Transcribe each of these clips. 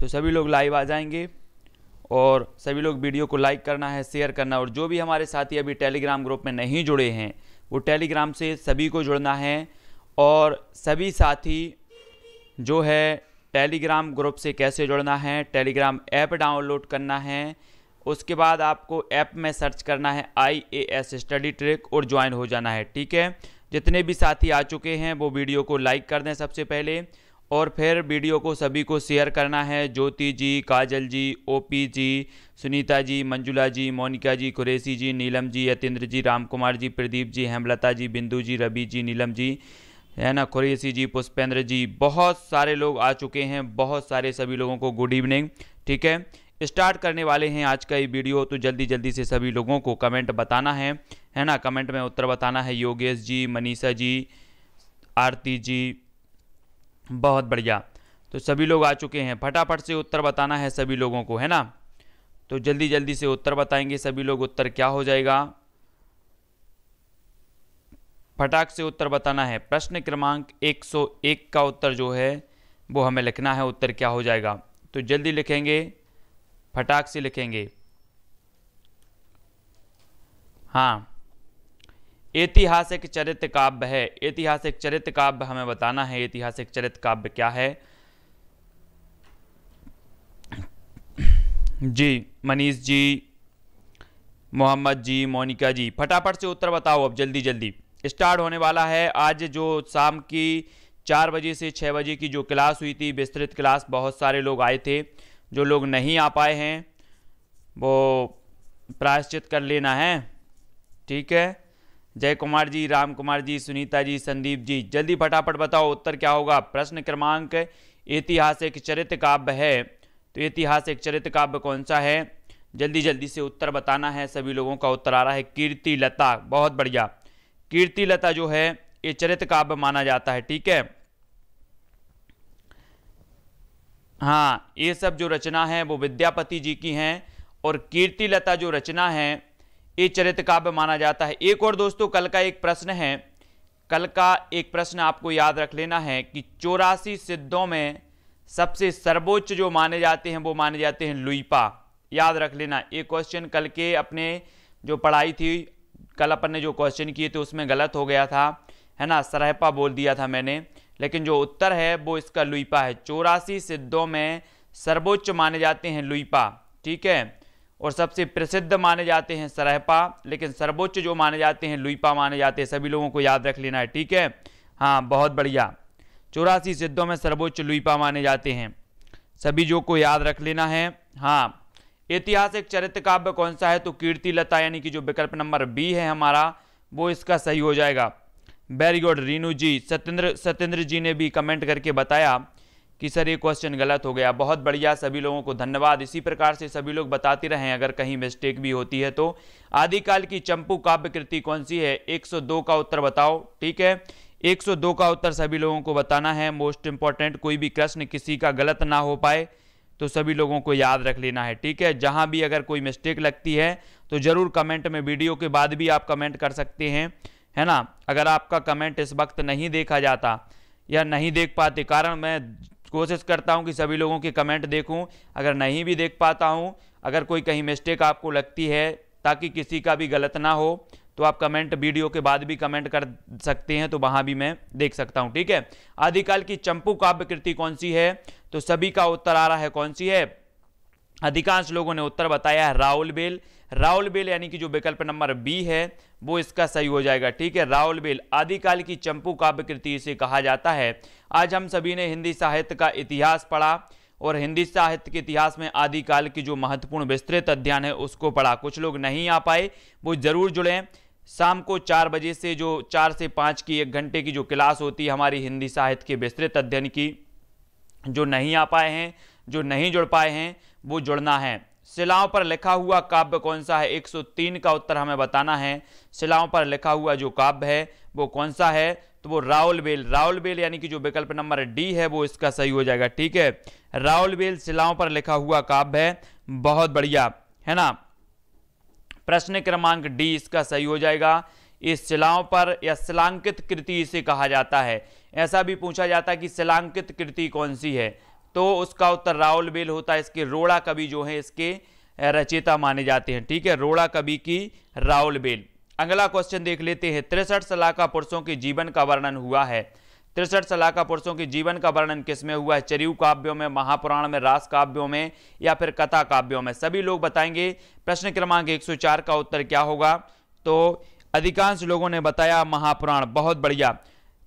तो सभी लोग लाइव आ जाएंगे और सभी लोग वीडियो को लाइक करना है, शेयर करना। और जो भी हमारे साथी अभी टेलीग्राम ग्रुप में नहीं जुड़े हैं वो टेलीग्राम से सभी को जुड़ना है। और सभी साथी जो है टेलीग्राम ग्रुप से कैसे जुड़ना है, टेलीग्राम ऐप डाउनलोड करना है, उसके बाद आपको ऐप में सर्च करना है IAS स्टडी ट्रैक और ज्वाइन हो जाना है। ठीक है, जितने भी साथी आ चुके हैं वो वीडियो को लाइक कर दें सबसे पहले, और फिर वीडियो को सभी को शेयर करना है। ज्योति जी, काजल जी, OP जी, सुनीता जी, मंजुला जी, मोनिका जी, कुरैशी जी, नीलम जी, यतेंद्र जी, राम कुमार जी, प्रदीप जी, हेमलता जी, बिंदु जी, रवि जी, नीलम जी, है ना, कुरैशी जी, पुष्पेंद्र जी, बहुत सारे लोग आ चुके हैं, बहुत सारे। सभी लोगों को गुड इवनिंग। ठीक है, स्टार्ट करने वाले हैं आज का ये वीडियो, तो जल्दी जल्दी से सभी लोगों को कमेंट बताना है ना, कमेंट में उत्तर बताना है। योगेश जी, मनीषा जी, आरती जी, बहुत बढ़िया। तो सभी लोग आ चुके हैं, फटाफट से उत्तर बताना है सभी लोगों को, है ना। तो जल्दी जल्दी से उत्तर बताएंगे सभी लोग। उत्तर क्या हो जाएगा, फटाक से उत्तर बताना है। प्रश्न क्रमांक 101 का उत्तर जो है वो हमें लिखना है। उत्तर क्या हो जाएगा, तो जल्दी लिखेंगे, फटाक से लिखेंगे। हाँ, ऐतिहासिक चरित्र काव्य है। ऐतिहासिक चरित्र काव्य हमें बताना है। ऐतिहासिक चरित्र काव्य क्या है जी, मनीष जी, मोहम्मद जी, मोनिका जी, फटाफट से उत्तर बताओ अब जल्दी जल्दी। स्टार्ट होने वाला है। आज जो शाम की 4 बजे से 6 बजे की जो क्लास हुई थी, विस्तृत क्लास, बहुत सारे लोग आए थे। जो लोग नहीं आ पाए हैं वो प्रायश्चित कर लेना है। ठीक है, जय कुमार जी, राम कुमार जी, सुनीता जी, संदीप जी, जल्दी फटाफट बताओ उत्तर क्या होगा। प्रश्न क्रमांक ऐतिहासिक चरित्र काव्य है, तो ऐतिहासिक चरित्र काव्य कौन सा है, जल्दी जल्दी से उत्तर बताना है। सभी लोगों का उत्तर आ रहा है कीर्ति लता, बहुत बढ़िया। कीर्ति लता जो है ये चरित्र काव्य माना जाता है। ठीक है, हाँ, ये सब जो रचना है वो विद्यापति जी की हैं, और कीर्ति लता जो रचना है ये चरित्र काव्य माना जाता है। एक और दोस्तों कल का एक प्रश्न है, कल का एक प्रश्न आपको याद रख लेना है कि 84 सिद्धों में सबसे सर्वोच्च जो माने जाते हैं वो माने जाते हैं लुइपा। याद रख लेना, एक क्वेश्चन कल के अपने जो पढ़ाई थी, कल अपन ने जो क्वेश्चन किए थे उसमें गलत हो गया था, है ना, सरहपा बोल दिया था मैंने, लेकिन जो उत्तर है वो इसका लुइपा है। 84 सिद्धों में सर्वोच्च माने जाते हैं लुइपा। ठीक है, और सबसे प्रसिद्ध माने जाते हैं सरहपा, लेकिन सर्वोच्च जो माने जाते हैं लुइपा माने जाते हैं। सभी लोगों को याद रख लेना है। ठीक है, हाँ, बहुत बढ़िया। 84 सिद्धों में सर्वोच्च लुइपा माने जाते हैं, सभी जो को याद रख लेना है। हाँ, ऐतिहासिक चरित्र काव्य कौन सा है, तो कीर्ति लता, यानी कि जो विकल्प नंबर B है हमारा वो इसका सही हो जाएगा। वेरी गुड रीनू जी, सत्येंद्र जी ने भी कमेंट करके बताया कि सर ये क्वेश्चन गलत हो गया। बहुत बढ़िया, सभी लोगों को धन्यवाद। इसी प्रकार से सभी लोग बताते रहें, अगर कहीं मिस्टेक भी होती है तो। आदिकाल की चंपू काव्य कृति कौन सी है, 102 का उत्तर बताओ। ठीक है, 102 का उत्तर सभी लोगों को बताना है। मोस्ट इंपॉर्टेंट, कोई भी प्रश्न किसी का गलत ना हो पाए तो सभी लोगों को याद रख लेना है। ठीक है, जहां भी अगर कोई मिस्टेक लगती है तो जरूर कमेंट में, वीडियो के बाद भी आप कमेंट कर सकते हैं, है ना। अगर आपका कमेंट इस वक्त नहीं देखा जाता या नहीं देख पाते, कारण मैं कोशिश करता हूं कि सभी लोगों के कमेंट देखूं, अगर नहीं भी देख पाता हूं, अगर कोई कहीं मिस्टेक आपको लगती है, ताकि किसी का भी गलत ना हो, तो आप कमेंट वीडियो के बाद भी कमेंट कर सकते हैं, तो वहां भी मैं देख सकता हूं। ठीक है, आदिकाल की चंपू काव्य कृति कौन सी है, तो सभी का उत्तर आ रहा है कौन सी है। अधिकांश लोगों ने उत्तर बताया है राउलबेल। राउलबेल यानी कि जो विकल्प नंबर B है वो इसका सही हो जाएगा। ठीक है, राउलबेल आदिकाल की चंपू काव्य कृति इसे कहा जाता है। आज हम सभी ने हिंदी साहित्य का इतिहास पढ़ा, और हिंदी साहित्य के इतिहास में आदिकाल की जो महत्वपूर्ण विस्तृत अध्ययन है उसको पढ़ा। कुछ लोग नहीं आ पाए, वो जरूर जुड़ें। शाम को 4 बजे से जो 4 से 5 की 1 घंटे की जो क्लास होती है हमारी हिंदी साहित्य के विस्तृत अध्ययन की, जो नहीं आ पाए हैं, जो नहीं जुड़ पाए हैं, वो जुड़ना है। शिलाओं पर लिखा हुआ काव्य कौन सा है, 103 का उत्तर हमें बताना है। शिलाओं पर लिखा हुआ जो काव्य है वो कौन सा है, तो वो राउलबेल। राउलबेल यानी कि जो विकल्प नंबर D है वो इसका सही हो जाएगा। ठीक है, राउलबेल शिलाओं पर लिखा हुआ काव्य है, बहुत बढ़िया, है ना। प्रश्न क्रमांक D इसका सही हो जाएगा। इस शिलाओं पर या शिलांकित कृति इसे कहा जाता है। ऐसा भी पूछा जाता है कि शिलांकित कृति कौन सी है, तो उसका उत्तर राउल बेल होता है। इसके रोड़ा कवि जो है इसके रचयिता माने जाते हैं। ठीक है, रोड़ा कवि की राउल बेल। अगला क्वेश्चन देख लेते हैं। 63 सलाका पुरुषों के जीवन का वर्णन हुआ है। 63 सलाका पुरुषों के जीवन का वर्णन किसमें हुआ है? चरियु काव्यों में, महापुराण में, रास काव्यों में या फिर कथा काव्यों में? सभी लोग बताएंगे। प्रश्न क्रमांक 104 का उत्तर क्या होगा? तो अधिकांश लोगों ने बताया महापुराण। बहुत बढ़िया।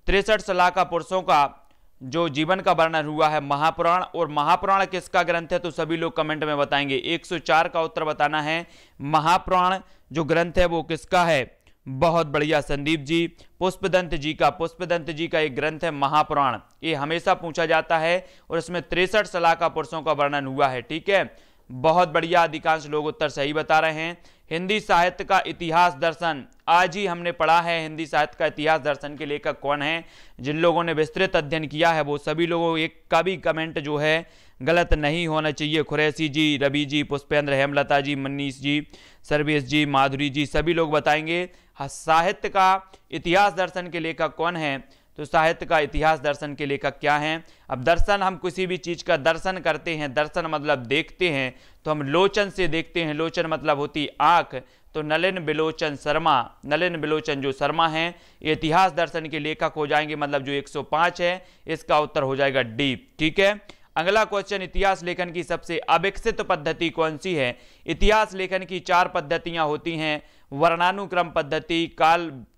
63 सलाका पुरुषों का जो जीवन का वर्णन हुआ है महापुराण। और महापुराण किसका ग्रंथ है? तो सभी लोग कमेंट में बताएंगे। 104 का उत्तर बताना है। महापुराण जो ग्रंथ है वो किसका है? बहुत बढ़िया संदीप जी, पुष्पदंत जी का। पुष्पदंत जी का एक ग्रंथ है महापुराण। ये हमेशा पूछा जाता है और इसमें 63 सलाका पुरुषों का वर्णन हुआ है। ठीक है, बहुत बढ़िया। अधिकांश लोग उत्तर सही बता रहे हैं। हिंदी साहित्य का इतिहास दर्शन, आज ही हमने पढ़ा है। हिंदी साहित्य का इतिहास दर्शन के लेखक कौन है? जिन लोगों ने विस्तृत अध्ययन किया है वो सभी लोगों, एक का भी कमेंट जो है गलत नहीं होना चाहिए। खुरैशी जी, रवि जी, पुष्पेंद्र, हेमलता जी, मनीष जी, सर्वेश जी, माधुरी जी, सभी लोग बताएंगे साहित्य का इतिहास दर्शन के लेखक कौन है? तो साहित्य का इतिहास दर्शन के लेखक क्या हैं? अब दर्शन, हम किसी भी चीज का दर्शन करते हैं, दर्शन मतलब देखते हैं, तो हम लोचन से देखते हैं। लोचन मतलब होती आंख। तो नलिन बिलोचन शर्मा, नलिन बिलोचन जो शर्मा हैं ये इतिहास दर्शन के लेखक हो जाएंगे। मतलब जो 105 है इसका उत्तर हो जाएगा डी। ठीक है, अगला क्वेश्चन। इतिहास लेखन की सबसे अविकसित पद्धति कौन सी है? इतिहास लेखन की 4 पद्धतियां होती हैं। वर्णानुक्रम पद्धति,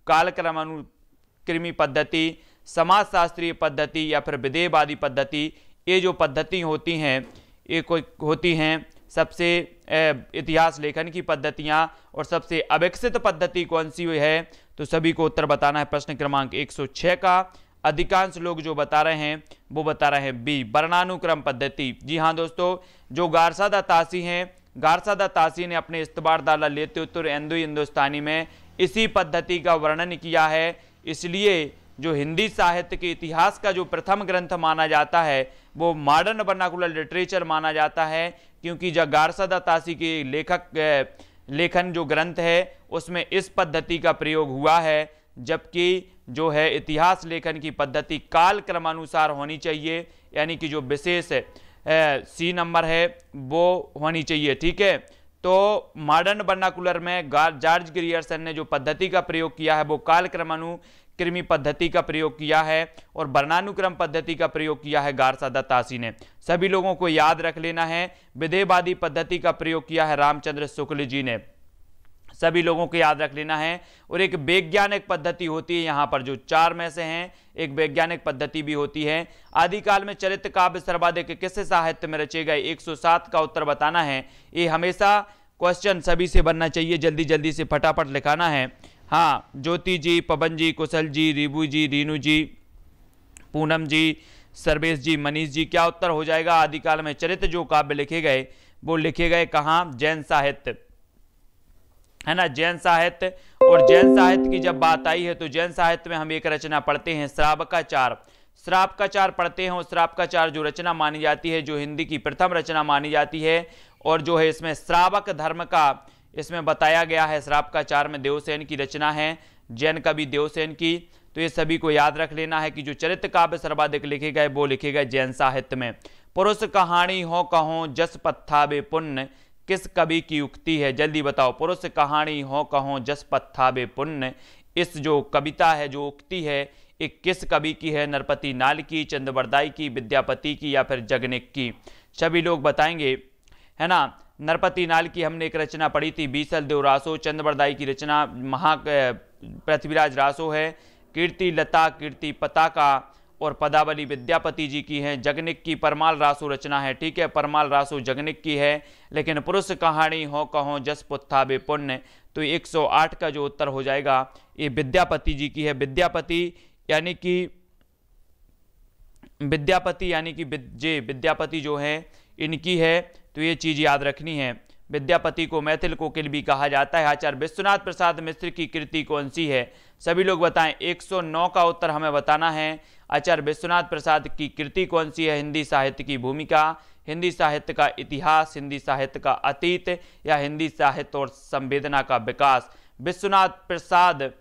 कालक्रमानुक्रमी पद्धति, समाजशास्त्रीय पद्धति या फिर विधेयवादी पद्धति। ये जो पद्धति होती हैं ये कोई होती हैं सबसे इतिहास लेखन की पद्धतियां। और सबसे अविकसित पद्धति कौन सी है? तो सभी को उत्तर बताना है। प्रश्न क्रमांक 106 का अधिकांश लोग जो बता रहे हैं वो बता रहे हैं बी, वर्णानुक्रम पद्धति। जी हाँ दोस्तों, जो गारसादा तासी हैं, गारसादा तासी ने अपने इस्तबार दाला लेते उत्तर हिंदुस्तानी में इसी पद्धति का वर्णन किया है। इसलिए जो हिंदी साहित्य के इतिहास का जो प्रथम ग्रंथ माना जाता है वो मॉडर्न वर्नाकुलर लिटरेचर माना जाता है, क्योंकि जब गारसादा तासी के लेखन जो ग्रंथ है उसमें इस पद्धति का प्रयोग हुआ है। जबकि जो है इतिहास लेखन की पद्धति काल क्रमानुसार होनी चाहिए, यानी कि जो विशेष सी नंबर है वो होनी चाहिए। ठीक है, तो मॉडर्न वर्नाकुलर में जॉर्ज ग्रियर्सन ने जो पद्धति का प्रयोग किया है वो काल क्रमानुक्रमी पद्धति का प्रयोग किया है और वर्णानुक्रम पद्धति का प्रयोग किया है गारसादा तासी ने। सभी लोगों को याद रख लेना है। विधेयवादी पद्धति का प्रयोग किया है रामचंद्र शुक्ल जी ने। सभी लोगों को याद रख लेना है। और एक वैज्ञानिक पद्धति होती है, यहाँ पर जो 4 में से हैं एक वैज्ञानिक पद्धति भी होती है। आदिकाल में चरित्र काव्य सर्वाधिक किस साहित्य में रचे गए? 107 का उत्तर बताना है। ये हमेशा क्वेश्चन सभी से बनना चाहिए, जल्दी जल्दी से फटाफट लिखाना है। हाँ, ज्योति जी, पवन जी, कुशल जी, रिबू जी, रीनू जी, पूनम जी, सर्वेश जी, मनीष जी, क्या उत्तर हो जाएगा? आदिकाल में चरित्र जो काव्य लिखे गए वो लिखे गए कहाँ? जैन साहित्य, है ना, जैन साहित्य। और जैन साहित्य की जब बात आई है तो जैन साहित्य में हम एक रचना पढ़ते हैं श्रावकाचार। श्रावकाचार पढ़ते हैं और श्रावकाचार जो रचना मानी जाती है, जो हिंदी की प्रथम रचना मानी जाती है, और जो है इसमें श्रावक धर्म का इसमें बताया गया है। श्रावकाचार में देवसेन की रचना है, जैन कवि देवसेन की। तो ये सभी को याद रख लेना है कि जो चरित्र काव्य सर्वाधिक लिखे गए वो लिखे गए जैन साहित्य में। पुरुष कहानी हो कहो जस पत्थाबे पुण्य किस कवि की उक्ति है? जल्दी बताओ। पुरुष कहानी हो कहो जस पत्थाबे पुण्य, इस जो कविता है, जो उक्ति है, एक किस कवि की है? नरपति नाल की, चंद्रबरदाई की, विद्यापति की या फिर जगनिक की? सभी लोग बताएंगे, है ना। नरपति नाल की हमने एक रचना पढ़ी थी, बीसल देव रासो। चंद्रबरदाई की रचना पृथ्वीराज रासो है। कीर्ति लता, कीर्ति पताका और पदावली विद्यापति जी की है। जगनिक की परमाल रासो रचना है। ठीक है, परमाल रासो जगनिक की है। लेकिन पुरुष कहानी हो कहो जस पुत्थाबे पुण्य, तो 108 का जो उत्तर हो जाएगा ये विद्यापति जी की है। विद्यापति यानी कि विद्यापति जो है इनकी है। तो ये चीज याद रखनी है। विद्यापति को मैथिल कोकिल भी कहा जाता है। आचार्य विश्वनाथ प्रसाद मिश्र की कृति कौन सी है? सभी लोग बताएं। 109 का उत्तर हमें बताना है। आचार्य विश्वनाथ प्रसाद की कृति कौन सी है? हिंदी साहित्य की भूमिका, हिंदी साहित्य का इतिहास, हिंदी साहित्य का अतीत या हिंदी साहित्य और संवेदना का विकास? विश्वनाथ प्रसाद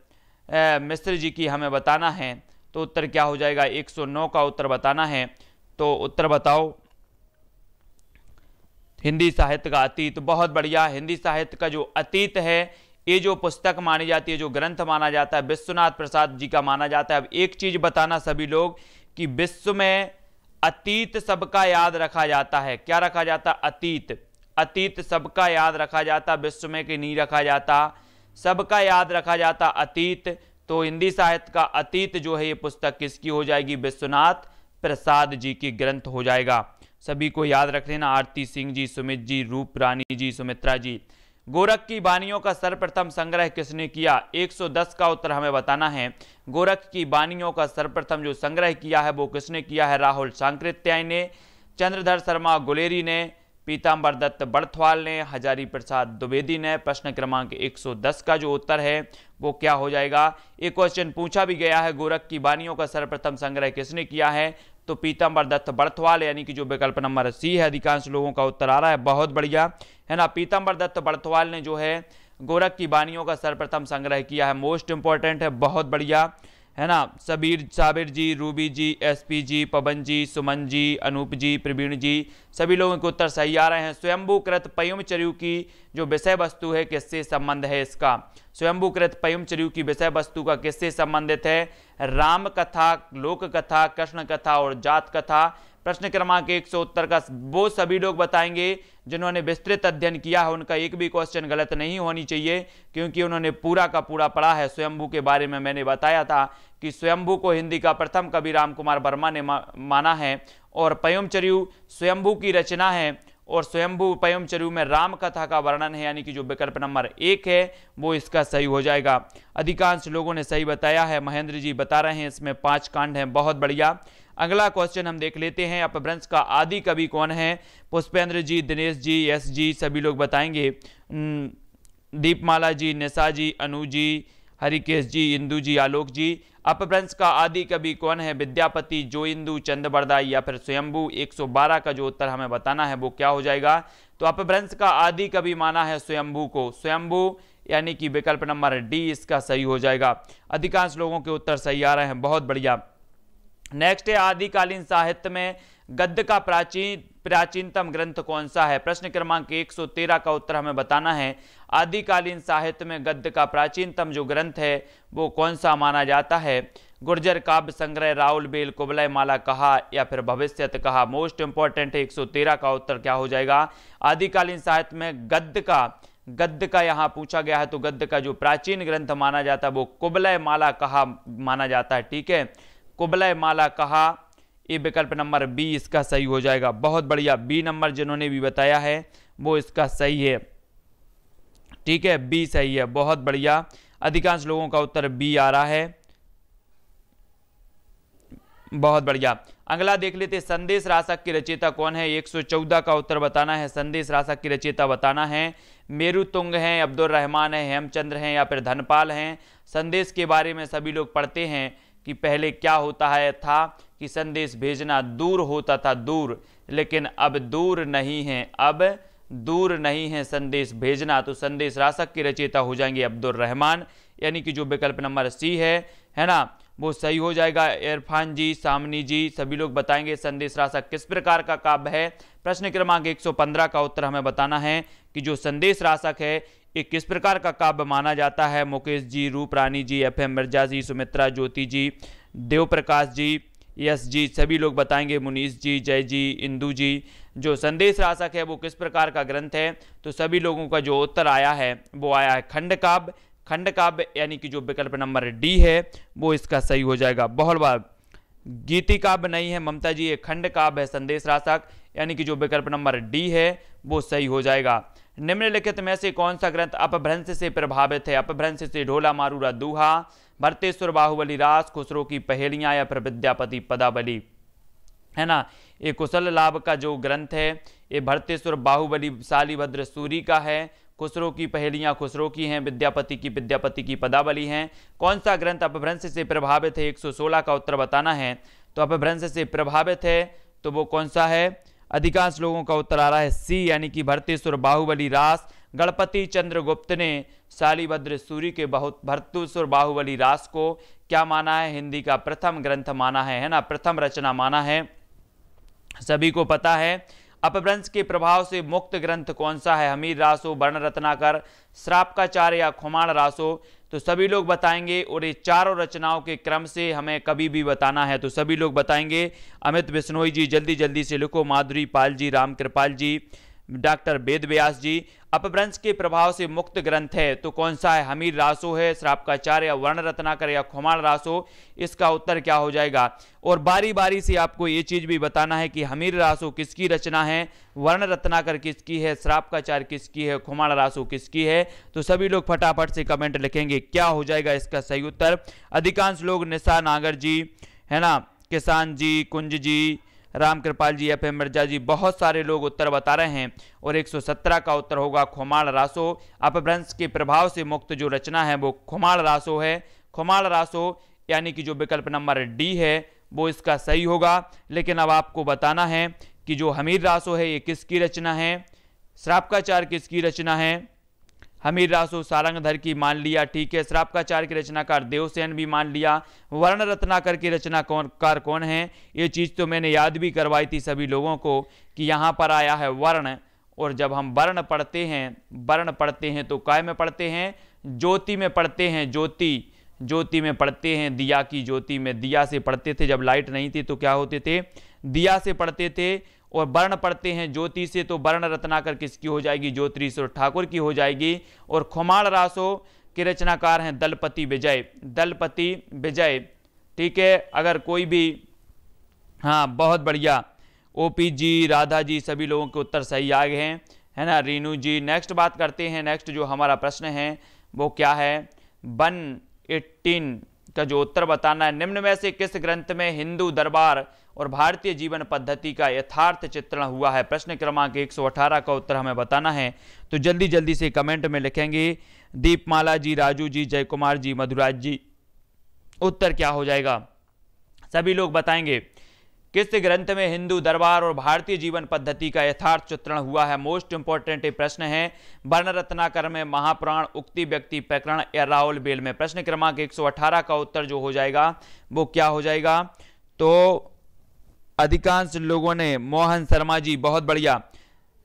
मिश्र जी की हमें बताना है। तो उत्तर क्या हो जाएगा? 109 का उत्तर बताना है। तो उत्तर बताओ। हिंदी साहित्य का अतीत, बहुत बढ़िया। हिंदी साहित्य का जो अतीत है, ये जो पुस्तक मानी जाती है, जो ग्रंथ माना जाता है, विश्वनाथ प्रसाद जी का माना जाता है। अब एक चीज बताना सभी लोग कि विश्व में अतीत सबका याद रखा जाता है। क्या रखा जाता? अतीत। अतीत सबका याद रखा जाता, विश्व में कि नहीं रखा जाता, सबका याद रखा जाता अतीत। तो हिंदी साहित्य का अतीत जो है, ये पुस्तक किसकी हो जाएगी? विश्वनाथ प्रसाद जी की ग्रंथ हो जाएगा। सभी को याद रख लेना, आरती सिंह जी, सुमित जी, रूप रानी जी, सुमित्रा जी। गोरख की बानियों का सर्वप्रथम संग्रह किसने किया? 110 का उत्तर हमें बताना है। गोरख की बानियों का सर्वप्रथम जो संग्रह किया है वो किसने किया है? राहुल सांकृत्याय ने, चंद्रधर शर्मा गुलेरी ने, पीताम्बर दत्त बड़थवाल ने, हजारी प्रसाद द्विवेदी ने। प्रश्न क्रमांक 110 का जो उत्तर है वो क्या हो जाएगा? एक क्वेश्चन पूछा भी गया है, गोरख की बानियों का सर्वप्रथम संग्रह किसने किया है? तो पीताम्बर दत्त बड़थवाल, यानी कि जो विकल्प नंबर सी है, अधिकांश लोगों का उत्तर आ रहा है। बहुत बढ़िया, है ना। पीताम्बर दत्त बड़थवाल ने जो है गोरख की बानियों का सर्वप्रथम संग्रह किया है। मोस्ट इंपॉर्टेंट है, बहुत बढ़िया, है ना। साबिर जी, रूबी जी, एसपी जी, पवन जी, सुमन जी, अनूप जी, प्रवीण जी, सभी लोगों के उत्तर सही आ रहे हैं। स्वयंभूकृत पयुमचर्यु की जो विषय वस्तु है, किससे संबंध है इसका? स्वयंभूकृत पयुमचर्यु की विषय वस्तु का किससे संबंधित है? राम कथा, लोक कथा, कृष्ण कथा और जात कथा। प्रश्न क्रमांक 170 का वो सभी लोग बताएंगे जिन्होंने विस्तृत अध्ययन किया है, उनका एक भी क्वेश्चन गलत नहीं होनी चाहिए, क्योंकि उन्होंने पूरा का पूरा पढ़ा है। स्वयंभू के बारे में मैंने बताया था कि स्वयंभू को हिंदी का प्रथम कवि राम कुमार वर्मा ने माना है, और पयुमचर्यु स्वयंभू की रचना है, और स्वयंभू पयुमचर्यु में राम कथा का वर्णन है, यानी कि जो विकल्प नंबर 1 है वो इसका सही हो जाएगा। अधिकांश लोगों ने सही बताया है। महेंद्र जी बता रहे हैं इसमें 5 कांड हैं, बहुत बढ़िया। अगला क्वेश्चन हम देख लेते हैं, अपभ्रंश का आदि कवि कौन है? पुष्पेंद्र जी, दिनेश जी, यश जी, सभी लोग बताएंगे। दीपमाला जी, निशा जी, अनु जी, हरिकेश जी, इंदु जी, आलोक जी। अपभ्रंश का आदि कवि कौन है? विद्यापति, जोइंदु, चंदबरदाई या फिर स्वयंभू। 112 का जो उत्तर हमें बताना है वो क्या हो जाएगा? तो अपभ्रंश का आदि कवि माना है स्वयंभू को, स्वयंभू, यानी कि विकल्प नंबर डी इसका सही हो जाएगा। अधिकांश लोगों के उत्तर सही आ रहे हैं, बहुत बढ़िया। नेक्स्ट है, आदिकालीन साहित्य में गद्य का प्राचीनतम ग्रंथ कौन सा है? प्रश्न क्रमांक 113 का उत्तर हमें बताना है। आदिकालीन साहित्य में गद्य का प्राचीनतम जो ग्रंथ है वो कौन सा माना जाता है? गुर्जर काव्य संग्रह, राउल बेल, कुबलय माला कहा या फिर भविष्यत कहा। मोस्ट इंपॉर्टेंट है, 113 का उत्तर क्या हो जाएगा? आदिकालीन साहित्य में गद्य का यहाँ पूछा गया है, तो गद्य का जो प्राचीन ग्रंथ माना जाता है वो कुबलय माला कहा माना जाता है। ठीक है, कुबलय माला कहा, ये विकल्प नंबर बी इसका सही हो जाएगा। बहुत बढ़िया, बी नंबर जिन्होंने भी बताया है वो इसका सही है। ठीक है, बी सही है, बहुत बढ़िया। अधिकांश लोगों का उत्तर बी आ रहा है, बहुत बढ़िया। अगला देख लेते, संदेश रासक की रचयिता कौन है? 114 का उत्तर बताना है। संदेश रासक की रचयिता बताना है। मेरुतुंग हैं, अब्दुल रहमान है, हेमचंद्र हैं या फिर धनपाल हैं। संदेश के बारे में सभी लोग पढ़ते हैं कि पहले क्या होता है था कि संदेश भेजना दूर होता था, दूर, लेकिन अब दूर नहीं है, अब दूर नहीं है संदेश भेजना। तो संदेश रासक की रचयिता हो जाएंगे अब्दुल रहमान, यानी कि जो विकल्प नंबर सी है ना, वो सही हो जाएगा। इरफान जी, सामनी जी, सभी लोग बताएंगे संदेश रासक किस प्रकार का काव्य है। प्रश्न क्रमांक 115 का उत्तर हमें बताना है कि जो संदेश रासक है ये किस प्रकार का काव्य माना जाता है। मुकेश जी, रूप रानी जी, FM मिर्जा जी, सुमित्रा, ज्योति जी, देव प्रकाश जी, यश जी, सभी लोग बताएंगे। मुनीष जी, जय जी, इंदु जी। जो संदेश रासक है वो किस प्रकार का ग्रंथ है? तो सभी लोगों का जो उत्तर आया है वो आया है खंड काव्य, खंड काव्य, यानी कि जो विकल्प नंबर डी है वो इसका सही हो जाएगा। बहुत बार गीति काव्य नहीं है ममता जी, ये खंड काव्य है संदेश रासक, यानी कि जो विकल्प नंबर डी है वो सही हो जाएगा। निम्नलिखित में से कौन सा ग्रंथ अपभ्रंश से प्रभावित है? अपभ्रंश से ढोला मारूरा दूहा, भरतेश्वर बाहुबली रास, खुसरो की पहेलियां या फिर विद्यापति पदावली, है ना। ये कुशल लाभ का जो ग्रंथ है ये भरतेश्वर बाहुबली शालिभद्र सूरी का है। खुसरो की पहेलियां खुसरो की हैं, विद्यापति की पदावली हैं। कौन सा ग्रंथ अपभ्रंश से प्रभावित है? 116 का उत्तर बताना है। तो अपभ्रंश से प्रभावित है तो वो कौन सा है? अधिकांश लोगों का उत्तर आ रहा है सी, यानी कि भरतेश्वर बाहुबली रास। गणपति चंद्रगुप्त ने शालिभद्र सूरी के भरतेश्वर बाहुबली रास को क्या माना है? हिंदी का प्रथम ग्रंथ माना है ना, प्रथम रचना माना है, सभी को पता है। अपभ्रंश के प्रभाव से मुक्त ग्रंथ कौन सा है? हमीर रासो, वर्ण रत्नाकर, श्रापकाचार्य या खुमाण रासो? तो सभी लोग बताएंगे और ये चारों रचनाओं के क्रम से हमें कभी भी बताना है तो सभी लोग बताएंगे। अमित बिश्नोई जी जल्दी जल्दी से लिखो, माधुरी पाल जी, राम कृपाल जी, डॉक्टर वेद व्यास जी। अपभ्रंश के प्रभाव से मुक्त ग्रंथ है तो कौन सा है? हमीर रासो है, श्रापकाचार्य या वर्ण रत्नाकर या खुमाण रासो? इसका उत्तर क्या हो जाएगा? और बारी बारी से आपको ये चीज भी बताना है कि हमीर रासो किसकी रचना है, वर्ण रत्नाकर किसकी है, श्रापकाचार्य किसकी है, खुमाण रासो किसकी है? तो सभी लोग फटाफट से कमेंट लिखेंगे क्या हो जाएगा इसका सही उत्तर। अधिकांश लोग निशा नागर जी, है ना, किसान जी, कुंज जी, राम कृपाल जी, एफ एम मिर्जा जी, बहुत सारे लोग उत्तर बता रहे हैं और 117 का उत्तर होगा खुमाण रासो। अपभ्रंश के प्रभाव से मुक्त जो रचना है वो खुमाण रासो है। खुमाण रासो यानी कि जो विकल्प नंबर डी है वो इसका सही होगा। लेकिन अब आपको बताना है कि जो हमीर रासो है ये किसकी रचना है, श्रापकाचार्य किसकी रचना है? हमीर रासो सारंगधर की मान लिया, ठीक है। श्रापकाचार्य की रचनाकार देवसेन भी मान लिया। वर्ण रत्नाकर की रचनाकार कौन है? ये चीज तो मैंने याद भी करवाई थी सभी लोगों को कि यहाँ पर आया है वर्ण, और जब हम वर्ण पढ़ते हैं तो काय में पढ़ते हैं? ज्योति में पढ़ते हैं। ज्योति में पढ़ते हैं, दिया की ज्योति में, दिया से पढ़ते थे। जब लाइट नहीं थी तो क्या होते थे? दिया से पढ़ते थे। और वर्ण पढ़ते हैं ज्योति से, तो वर्ण रत्नाकर किसकी हो जाएगी? ज्योतिरीश्वर ठाकुर की हो जाएगी। और खुमाण रासो के रचनाकार हैं दलपति विजय, ठीक है। अगर कोई भी, हाँ बहुत बढ़िया, ओपी जी, राधा जी, सभी लोगों के उत्तर सही आ गए हैं, है ना, रीनू जी। नेक्स्ट बात करते हैं, नेक्स्ट जो हमारा प्रश्न है वो क्या है? 118 का जो उत्तर बताना है, निम्न में से किस ग्रंथ में हिंदू दरबार और भारतीय जीवन पद्धति का यथार्थ चित्रण हुआ है? प्रश्न क्रमांक 118 का उत्तर हमें बताना है तो जल्दी जल्दी से कमेंट में लिखेंगे। दीपमाला जी, राजू जी, जय कुमार जी, मधुराज जी, उत्तर क्या हो जाएगा? सभी लोग बताएंगे किस ग्रंथ में हिंदू दरबार और भारतीय जीवन पद्धति का यथार्थ चित्रण हुआ है? मोस्ट इंपॉर्टेंट प्रश्न है। वर्ण रत्नाकर में, महापुराण, उक्ति व्यक्ति प्रकरण या रावल बेल में? प्रश्न क्रमांक 118 का उत्तर जो हो जाएगा वो क्या हो जाएगा? तो अधिकांश लोगों ने, मोहन शर्मा जी बहुत बढ़िया,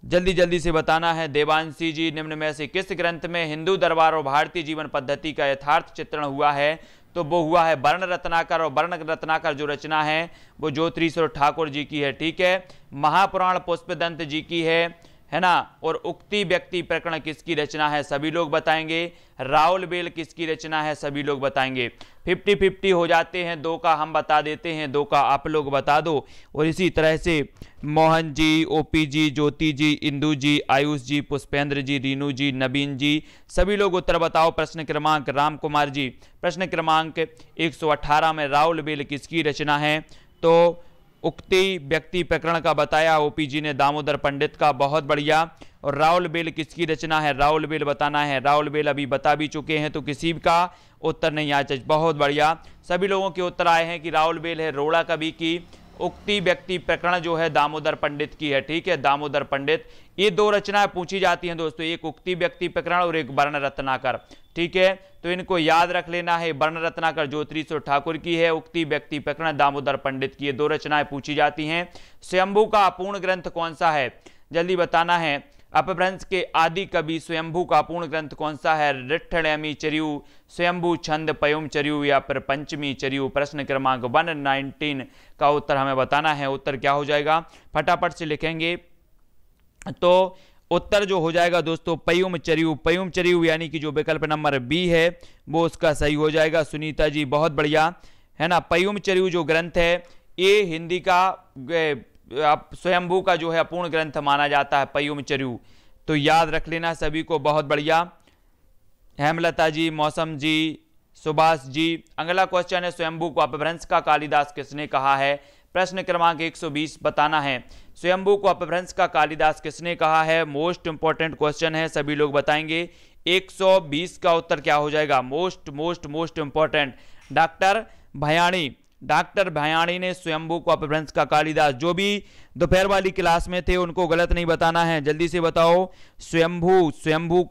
जल्दी जल्दी से बताना है। देवांशी जी, निम्न में से किस ग्रंथ में हिंदू दरबार और भारतीय जीवन पद्धति का यथार्थ चित्रण हुआ है? तो वो हुआ है वर्ण रत्नाकर, और वर्ण रत्नाकर जो रचना है वो ज्योतिरीश्वर ठाकुर जी की है, ठीक है। महापुराण पुष्पदंत जी की है ना। और उक्ति व्यक्ति प्रकरण किसकी रचना है? सभी लोग बताएंगे। रावल बेल किसकी रचना है? सभी लोग बताएंगे। 50-50 हो जाते हैं, 2 का हम बता देते हैं, 2 का आप लोग बता दो। और इसी तरह से मोहन जी, ओपी जी, ज्योति जी, इंदु जी, आयुष जी, पुष्पेंद्र जी, रीनू जी, नवीन जी, सभी लोग उत्तर बताओ। प्रश्न क्रमांक, राम कुमार जी, प्रश्न क्रमांक 118 में रावल बेल किसकी रचना है? तो उक्ति व्यक्ति प्रकरण का बताया ओपी जी ने, दामोदर पंडित का, बहुत बढ़िया। और रावल बेल किसकी रचना है? रावल बेल बताना है। रावल बेल अभी बता भी चुके हैं तो किसी का उत्तर नहीं आया, बहुत बढ़िया। सभी लोगों के उत्तर आए हैं कि रावल बेल है रोड़ा कवि की। उक्ति व्यक्ति प्रकरण जो है दामोदर पंडित की है, ठीक है, दामोदर पंडित। ये 2 रचनाएं पूछी जाती हैं दोस्तों, एक उक्ति व्यक्ति प्रकरण और एक वर्ण रत्नाकर, ठीक है। तो इनको याद रख लेना है। वर्ण रत्नाकर ज्योतिरीश्वर ठाकुर की है, उक्ति व्यक्ति प्रकरण दामोदर पंडित की, ये 2 रचनाएं पूछी जाती हैं। स्वयंभू का अपूर्ण ग्रंथ कौन सा है? जल्दी बताना है। अपभ्रंश के आदि कवि स्वयंभू का पूर्ण ग्रंथ कौन सा है? रिट्ठण्यमी चर्यु, स्वयंभू छंद, पयुम चर्यु या फिर पंचमी चर्यु? प्रश्न क्रमांक 119 का उत्तर हमें बताना है। उत्तर क्या हो जाएगा? फटाफट से लिखेंगे। तो उत्तर जो हो जाएगा दोस्तों पयुम चर्यु यानी कि जो विकल्प नंबर बी है वो उसका सही हो जाएगा। सुनीता जी बहुत बढ़िया, है ना। पयुम चर्यु जो ग्रंथ है ये हिंदी का स्वयंभू का जो है अपूर्ण ग्रंथ माना जाता है, पयुम चर्यु, तो याद रख लेना सभी को, बहुत बढ़िया। हेमलता जी, मौसम जी, सुभाष जी। अगला क्वेश्चन है, स्वयंभू को अपभ्रंश का कालिदास किसने कहा है? प्रश्न क्रमांक 120 बताना है। स्वयंभू को अपभ्रंश का कालिदास किसने कहा है? मोस्ट इंपॉर्टेंट क्वेश्चन है, सभी लोग बताएंगे। 120 का उत्तर क्या हो जाएगा? मोस्ट इंपॉर्टेंट, डॉक्टर भयाणी ने स्वयंभू को अपभ्रंश का कालिदास, जो भी दोपहर वाली क्लास में थे उनको गलत नहीं बताना है, जल्दी से बताओ। स्वयंभू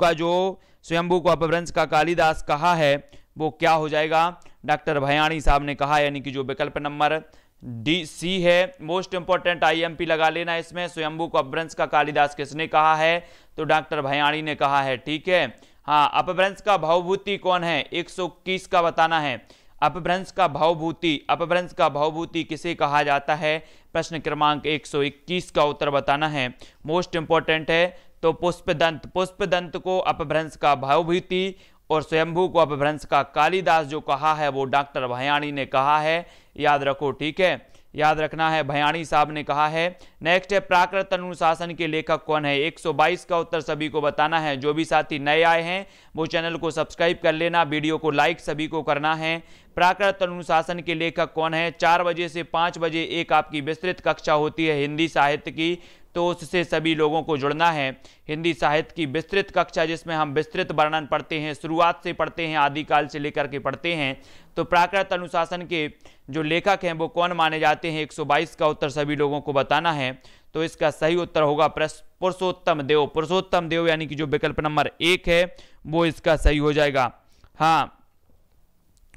को अपभ्रंश का कालिदास कहा है वो क्या हो जाएगा? डॉक्टर भयाणी साहब ने कहा, यानी कि जो विकल्प नंबर डी सी है मोस्ट इंपॉर्टेंट, आईएमपी लगा लेना इसमें। स्वयंभू को अपभ्रंश का कालिदास किसने कहा है? तो डॉक्टर भयाणी ने कहा है, ठीक है। हाँ, अपभ्रंश का भावभूति कौन है? 121 का बताना है। अपभ्रंश का भावभूति किसे कहा जाता है? प्रश्न क्रमांक 121 का उत्तर बताना है, मोस्ट इंपॉर्टेंट है। तो पुष्पदंत को अपभ्रंश का भावभूति और स्वयंभू को अपभ्रंश का कालिदास जो कहा है वो डॉक्टर भयाणी ने कहा है, याद रखो, ठीक है, याद रखना है, भयाणी साहब ने कहा है। नेक्स्ट है प्राकृत अनुशासन के लेखक कौन है? 122 का उत्तर सभी को बताना है। जो भी साथी नए आए हैं वो चैनल को सब्सक्राइब कर लेना, वीडियो को लाइक सभी को करना है। प्राकृत अनुशासन के लेखक कौन है? 4 बजे से 5 बजे एक आपकी विस्तृत कक्षा होती है हिंदी साहित्य की, तो उससे सभी लोगों को जुड़ना है। हिंदी साहित्य की विस्तृत कक्षा जिसमें हम विस्तृत वर्णन पढ़ते हैं, शुरुआत से पढ़ते हैं, आदिकाल से लेकर के पढ़ते हैं। तो प्राकृत अनुशासन के जो लेखक हैं वो कौन माने जाते हैं? 122 का उत्तर सभी लोगों को बताना है। तो इसका सही उत्तर होगा पुरुषोत्तम देव। पुरुषोत्तम देव यानी कि जो विकल्प नंबर 1 है वो इसका सही हो जाएगा। हाँ,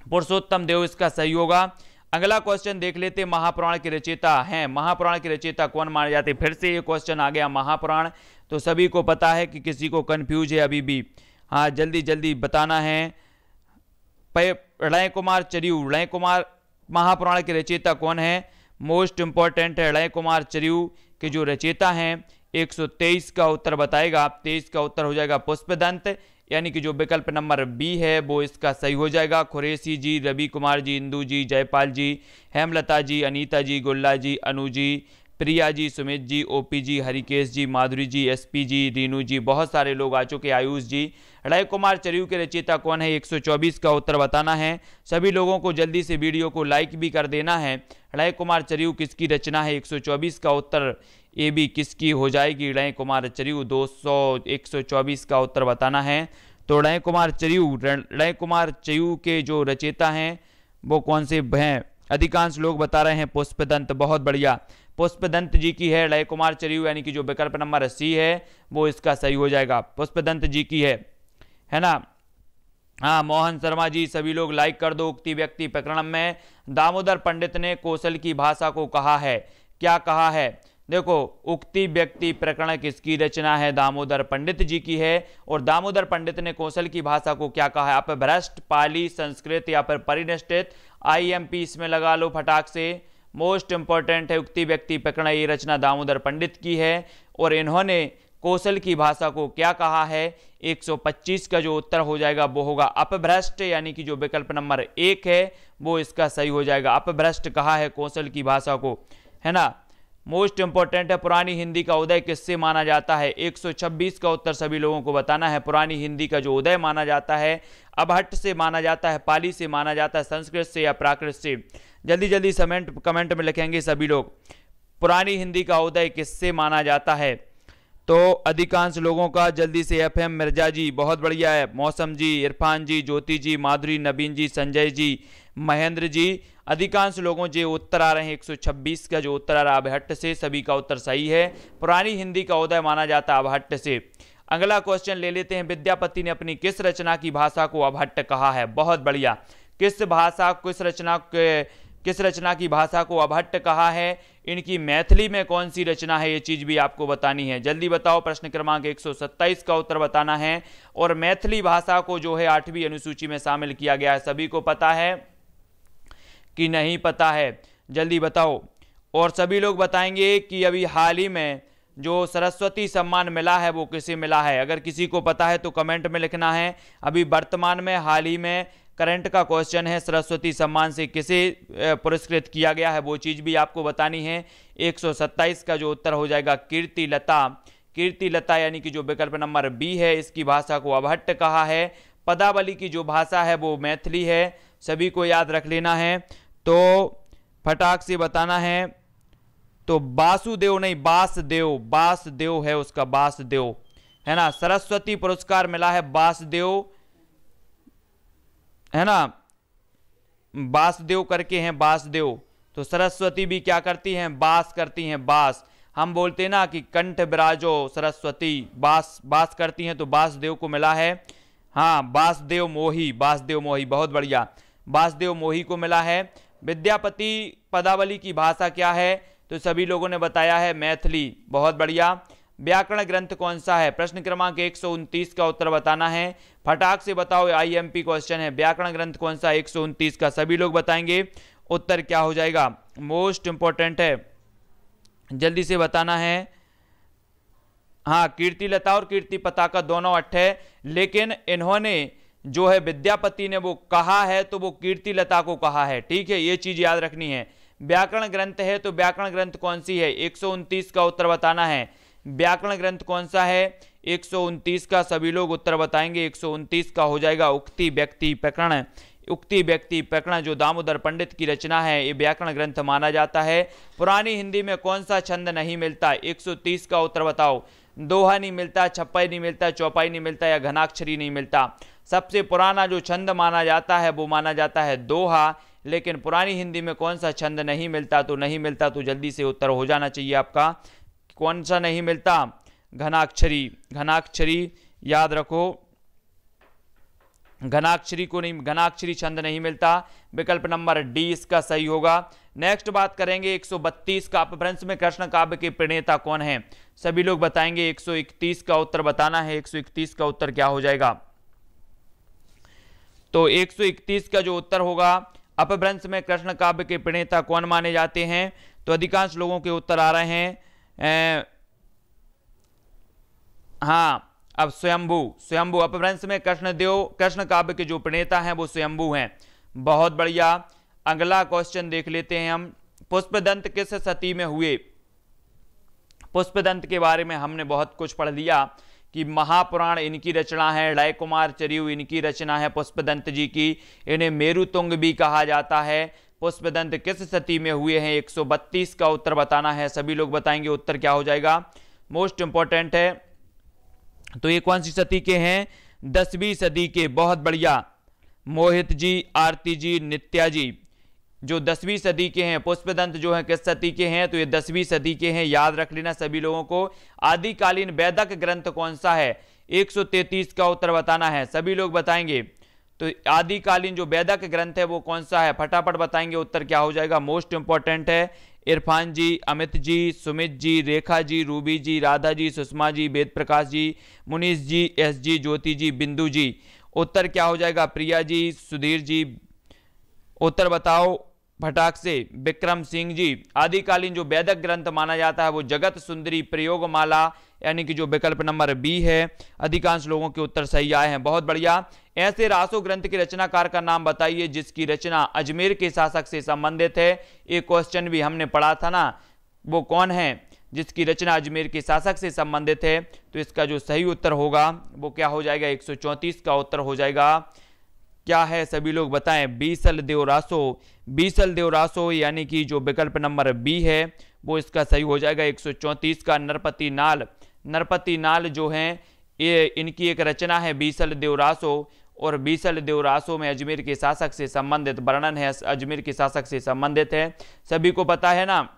पुरुषोत्तम देव इसका सही होगा। अगला क्वेश्चन देख लेते, महापुराण के रचयिता हैं, महापुराण के रचयिता कौन माने जाते? फिर से ये क्वेश्चन आ गया महापुराण, तो सभी को पता है कि किसी को कंफ्यूज है अभी भी। हाँ, जल्दी जल्दी बताना है। ऋणय कुमार चरियू, ऋणय कुमार महापुराण के रचयिता कौन है? मोस्ट इंपॉर्टेंट है, ऋणय कुमार चरियू के जो रचयिता हैं। 123 का उत्तर बताएगा, 23 का उत्तर हो जाएगा पुष्पदंत, यानी कि जो विकल्प नंबर बी है वो इसका सही हो जाएगा। खुरेशी जी, रवि कुमार जी, इंदू जी, जयपाल जी, हेमलता जी, अनीता जी, गुल्ला जी, अनु जी, प्रिया जी, सुमित जी, ओपी जी, हरिकेश जी, माधुरी जी, एसपी जी, रीनू जी, बहुत सारे लोग आ चुके, आयुष जी। ऋणय कुमार चरियू के रचयिता कौन है? 124 का उत्तर बताना है। सभी लोगों को जल्दी से वीडियो को लाइक भी कर देना है। ऋणय कुमार चरियू किसकी रचना है? 124 का उत्तर ए बी किसकी हो जाएगी? ऋणय कुमार चरियू 124 का उत्तर बताना है। तो ऋणय कुमार चरियू के जो रचयिता हैं वो कौन से हैं? अधिकांश लोग बता रहे हैं पुष्पदंत, बहुत बढ़िया, पुष्पदंत जी की है ऋणय कुमार चरियू, यानी कि जो विकल्प नंबर सी है वो इसका सही हो जाएगा, पुष्पदंत जी की है ना। हाँ, मोहन शर्मा जी, सभी लोग लाइक कर दो। उक्ति व्यक्ति प्रकरण में दामोदर पंडित ने कौशल की भाषा को कहा है, क्या कहा है? देखो, उक्ति व्यक्ति प्रकरण किसकी रचना है? दामोदर पंडित जी की है। और दामोदर पंडित ने कौशल की भाषा को क्या कहा है? अपभ्रष्ट, पाली, संस्कृत या फिर परिनिष्ठित। आईएमपी इसमें लगा लो फटाक से, मोस्ट इंपॉर्टेंट है। उक्ति व्यक्ति प्रकरण ये रचना दामोदर पंडित की है और इन्होंने कौशल की भाषा को क्या कहा है? 125 का जो उत्तर हो जाएगा वो होगा अपभ्रष्ट, यानी कि जो विकल्प नंबर 1 है वो इसका सही हो जाएगा। अपभ्रष्ट कहा है कौशल की भाषा को, है ना। मोस्ट इंपॉर्टेंट है, पुरानी हिंदी का उदय किससे माना जाता है? 126 का उत्तर सभी लोगों को बताना है। पुरानी हिंदी का जो उदय माना जाता है अबहट्ट से माना जाता है, पाली से माना जाता है, संस्कृत से या प्राकृत से? जल्दी जल्दी कमेंट में लिखेंगे सभी लोग, पुरानी हिंदी का उदय किससे माना जाता है? तो अधिकांश लोगों का जल्दी से एफएम मिर्जा जी, बहुत बढ़िया है, मौसम जी, इरफान जी, ज्योति जी, माधुरी, नवीन जी, संजय जी, महेंद्र जी, अधिकांश लोगों जो उत्तर आ रहे हैं 126 का जो उत्तर आ रहा है अबहट्ट से, सभी का उत्तर सही है। पुरानी हिंदी का उदय माना जाता है अबहट्ट से। अगला क्वेश्चन ले लेते हैं, विद्यापति ने अपनी किस रचना की भाषा को अबहट्ट कहा है? बहुत बढ़िया, किस रचना की भाषा को अबहट्ट कहा है? इनकी मैथिली में कौन सी रचना है, ये चीज भी आपको बतानी है, जल्दी बताओ। प्रश्न क्रमांक 127 का उत्तर बताना है। और मैथिली भाषा को जो है 8वीं अनुसूची में शामिल किया गया है, सभी को पता है कि नहीं पता है? जल्दी बताओ। और सभी लोग बताएंगे कि अभी हाल ही में जो सरस्वती सम्मान मिला है वो किसे मिला है? अगर किसी को पता है तो कमेंट में लिखना है। अभी वर्तमान में हाल ही में करंट का क्वेश्चन है, सरस्वती सम्मान से किसे पुरस्कृत किया गया है, वो चीज़ भी आपको बतानी है। 127 का जो उत्तर हो जाएगा कीर्ति लता, यानी कि जो विकल्प नंबर बी है, इसकी भाषा को अबहट्ट कहा है। पदावली की जो भाषा है वो मैथिली है, सभी को याद रख लेना है। तो फटाक से बताना है। तो वासुदेव नहीं, बासदेव है उसका, बासदेव, है ना। सरस्वती पुरस्कार मिला है वासदेव, है ना, वासदेव करके हैं, वासदेव। तो सरस्वती भी क्या करती हैं? बास करती हैं, बास। हम बोलते हैं ना कि कंठ विराजो सरस्वती, बास करती हैं, तो वासदेव को मिला है। हाँ, वासदेव मोही, बहुत बढ़िया, वासदेव मोही को मिला है। विद्यापति पदावली की भाषा क्या है? तो सभी लोगों ने बताया है मैथिली, बहुत बढ़िया। व्याकरण ग्रंथ कौन सा है? प्रश्न क्रमांक 129 का उत्तर बताना है। फटाक से बताओ, आईएमपी क्वेश्चन है। व्याकरण ग्रंथ कौन सा? 129 का सभी लोग बताएंगे उत्तर क्या हो जाएगा। मोस्ट इंपॉर्टेंट है, जल्दी से बताना है। हाँ, कीर्तिलता और कीर्ति पताका दोनों 8 है, लेकिन इन्होंने जो है विद्यापति ने वो कहा है तो वो कीर्तिलता को कहा है, ठीक है, ये चीज याद रखनी है। व्याकरण ग्रंथ है तो व्याकरण ग्रंथ कौन सी है? 129 का उत्तर बताना है। व्याकरण ग्रंथ कौन सा है? 129 का सभी लोग उत्तर बताएंगे। 129 का हो जाएगा उक्ति व्यक्ति प्रकरण। उक्ति व्यक्ति प्रकरण जो दामोदर पंडित की रचना है, ये व्याकरण ग्रंथ माना जाता है। पुरानी हिंदी में कौन सा छंद नहीं मिलता? 130 का उत्तर बताओ। दोहा नहीं मिलता, छप्पई नहीं मिलता, चौपाई नहीं मिलता या घनाक्षरी नहीं मिलता। सबसे पुराना जो छंद माना जाता है वो माना जाता है दोहा, लेकिन पुरानी हिंदी में कौन सा छंद नहीं मिलता? तो नहीं मिलता, तो जल्दी से उत्तर हो जाना चाहिए आपका। कौन सा नहीं मिलता? घनाक्षरी। घनाक्षरी याद रखो, घनाक्षरी को नहीं, घनाक्षरी छंद नहीं मिलता। विकल्प नंबर डी इसका सही होगा। नेक्स्ट बात करेंगे 132 का, अपभ्रंश में कृष्ण काव्य के प्रणेता कौन है? सभी लोग बताएंगे। 131 का उत्तर बताना है। 131 का उत्तर क्या हो जाएगा? तो 131 का जो उत्तर होगा, अपभ्रंश में कृष्ण काव्य के प्रणेता कौन माने जाते हैं? तो अधिकांश लोगों के उत्तर आ रहे हैं हाँ, अब स्वयंभू। स्वयंभू अपभ्रंश में कृष्ण काव्य के जो प्रणेता हैं वो स्वयंभू हैं। बहुत बढ़िया। अगला क्वेश्चन देख लेते हैं हम। पुष्पदंत किस सती में हुए? पुष्पदंत के बारे में हमने बहुत कुछ पढ़ लिया कि महापुराण इनकी रचना है, राय कुमार चरियू इनकी रचना है पुष्पदंत जी की। इन्हें मेरुतुंग भी कहा जाता है। पुष्पदंत किस सती में हुए हैं? 132 का उत्तर बताना है। सभी लोग बताएंगे उत्तर क्या हो जाएगा। मोस्ट इंपॉर्टेंट है। तो ये कौन सी सदी के हैं? 10वीं सदी के। बहुत बढ़िया। मोहित जी, आरती जी, नित्या जी जो 10वीं सदी के हैं। पुष्पदंत जो है किस सदी के हैं? तो ये 10वीं सदी के हैं, याद रख लेना सभी लोगों को। आदिकालीन वैदिक ग्रंथ कौन सा है? 133 का उत्तर बताना है। सभी लोग बताएंगे। तो आदिकालीन जो वैदिक ग्रंथ है वो कौन सा है? फटाफट बताएंगे उत्तर क्या हो जाएगा। मोस्ट इंपॉर्टेंट है। इरफान जी, अमित जी, सुमित जी, रेखा जी, रूबी जी, राधा जी, सुषमा जी, वेद प्रकाश जी, मुनीष जी, एस जी, ज्योति जी, बिंदु जी। उत्तर क्या हो जाएगा? प्रिया जी, सुधीर जी, उत्तर बताओ फटाक से। विक्रम सिंह जी। आदिकालीन जो वैदिक ग्रंथ माना जाता है वो जगत सुंदरी प्रयोगमाला, यानी कि जो विकल्प नंबर बी है। अधिकांश लोगों के उत्तर सही आए हैं। बहुत बढ़िया। ऐसे रासो ग्रंथ के रचनाकार का नाम बताइए जिसकी रचना अजमेर के शासक से संबंधित है। एक क्वेश्चन भी हमने पढ़ा था ना, वो कौन है जिसकी रचना अजमेर के शासक से संबंधित है? तो इसका जो सही उत्तर होगा वो क्या हो जाएगा? 134 का उत्तर हो जाएगा। क्या है सभी लोग बताएं। बीसल देव रासो। बीसल देव रासो यानी कि जो विकल्प नंबर बी है वो इसका सही हो जाएगा। 134 का नरपति नाल। नरपति नाल जो है ये इनकी एक रचना है बीसल देव रासो, और बीसल देव रासो में अजमेर के शासक से संबंधित वर्णन है, अजमेर के शासक से संबंधित है। सभी को पता है ना।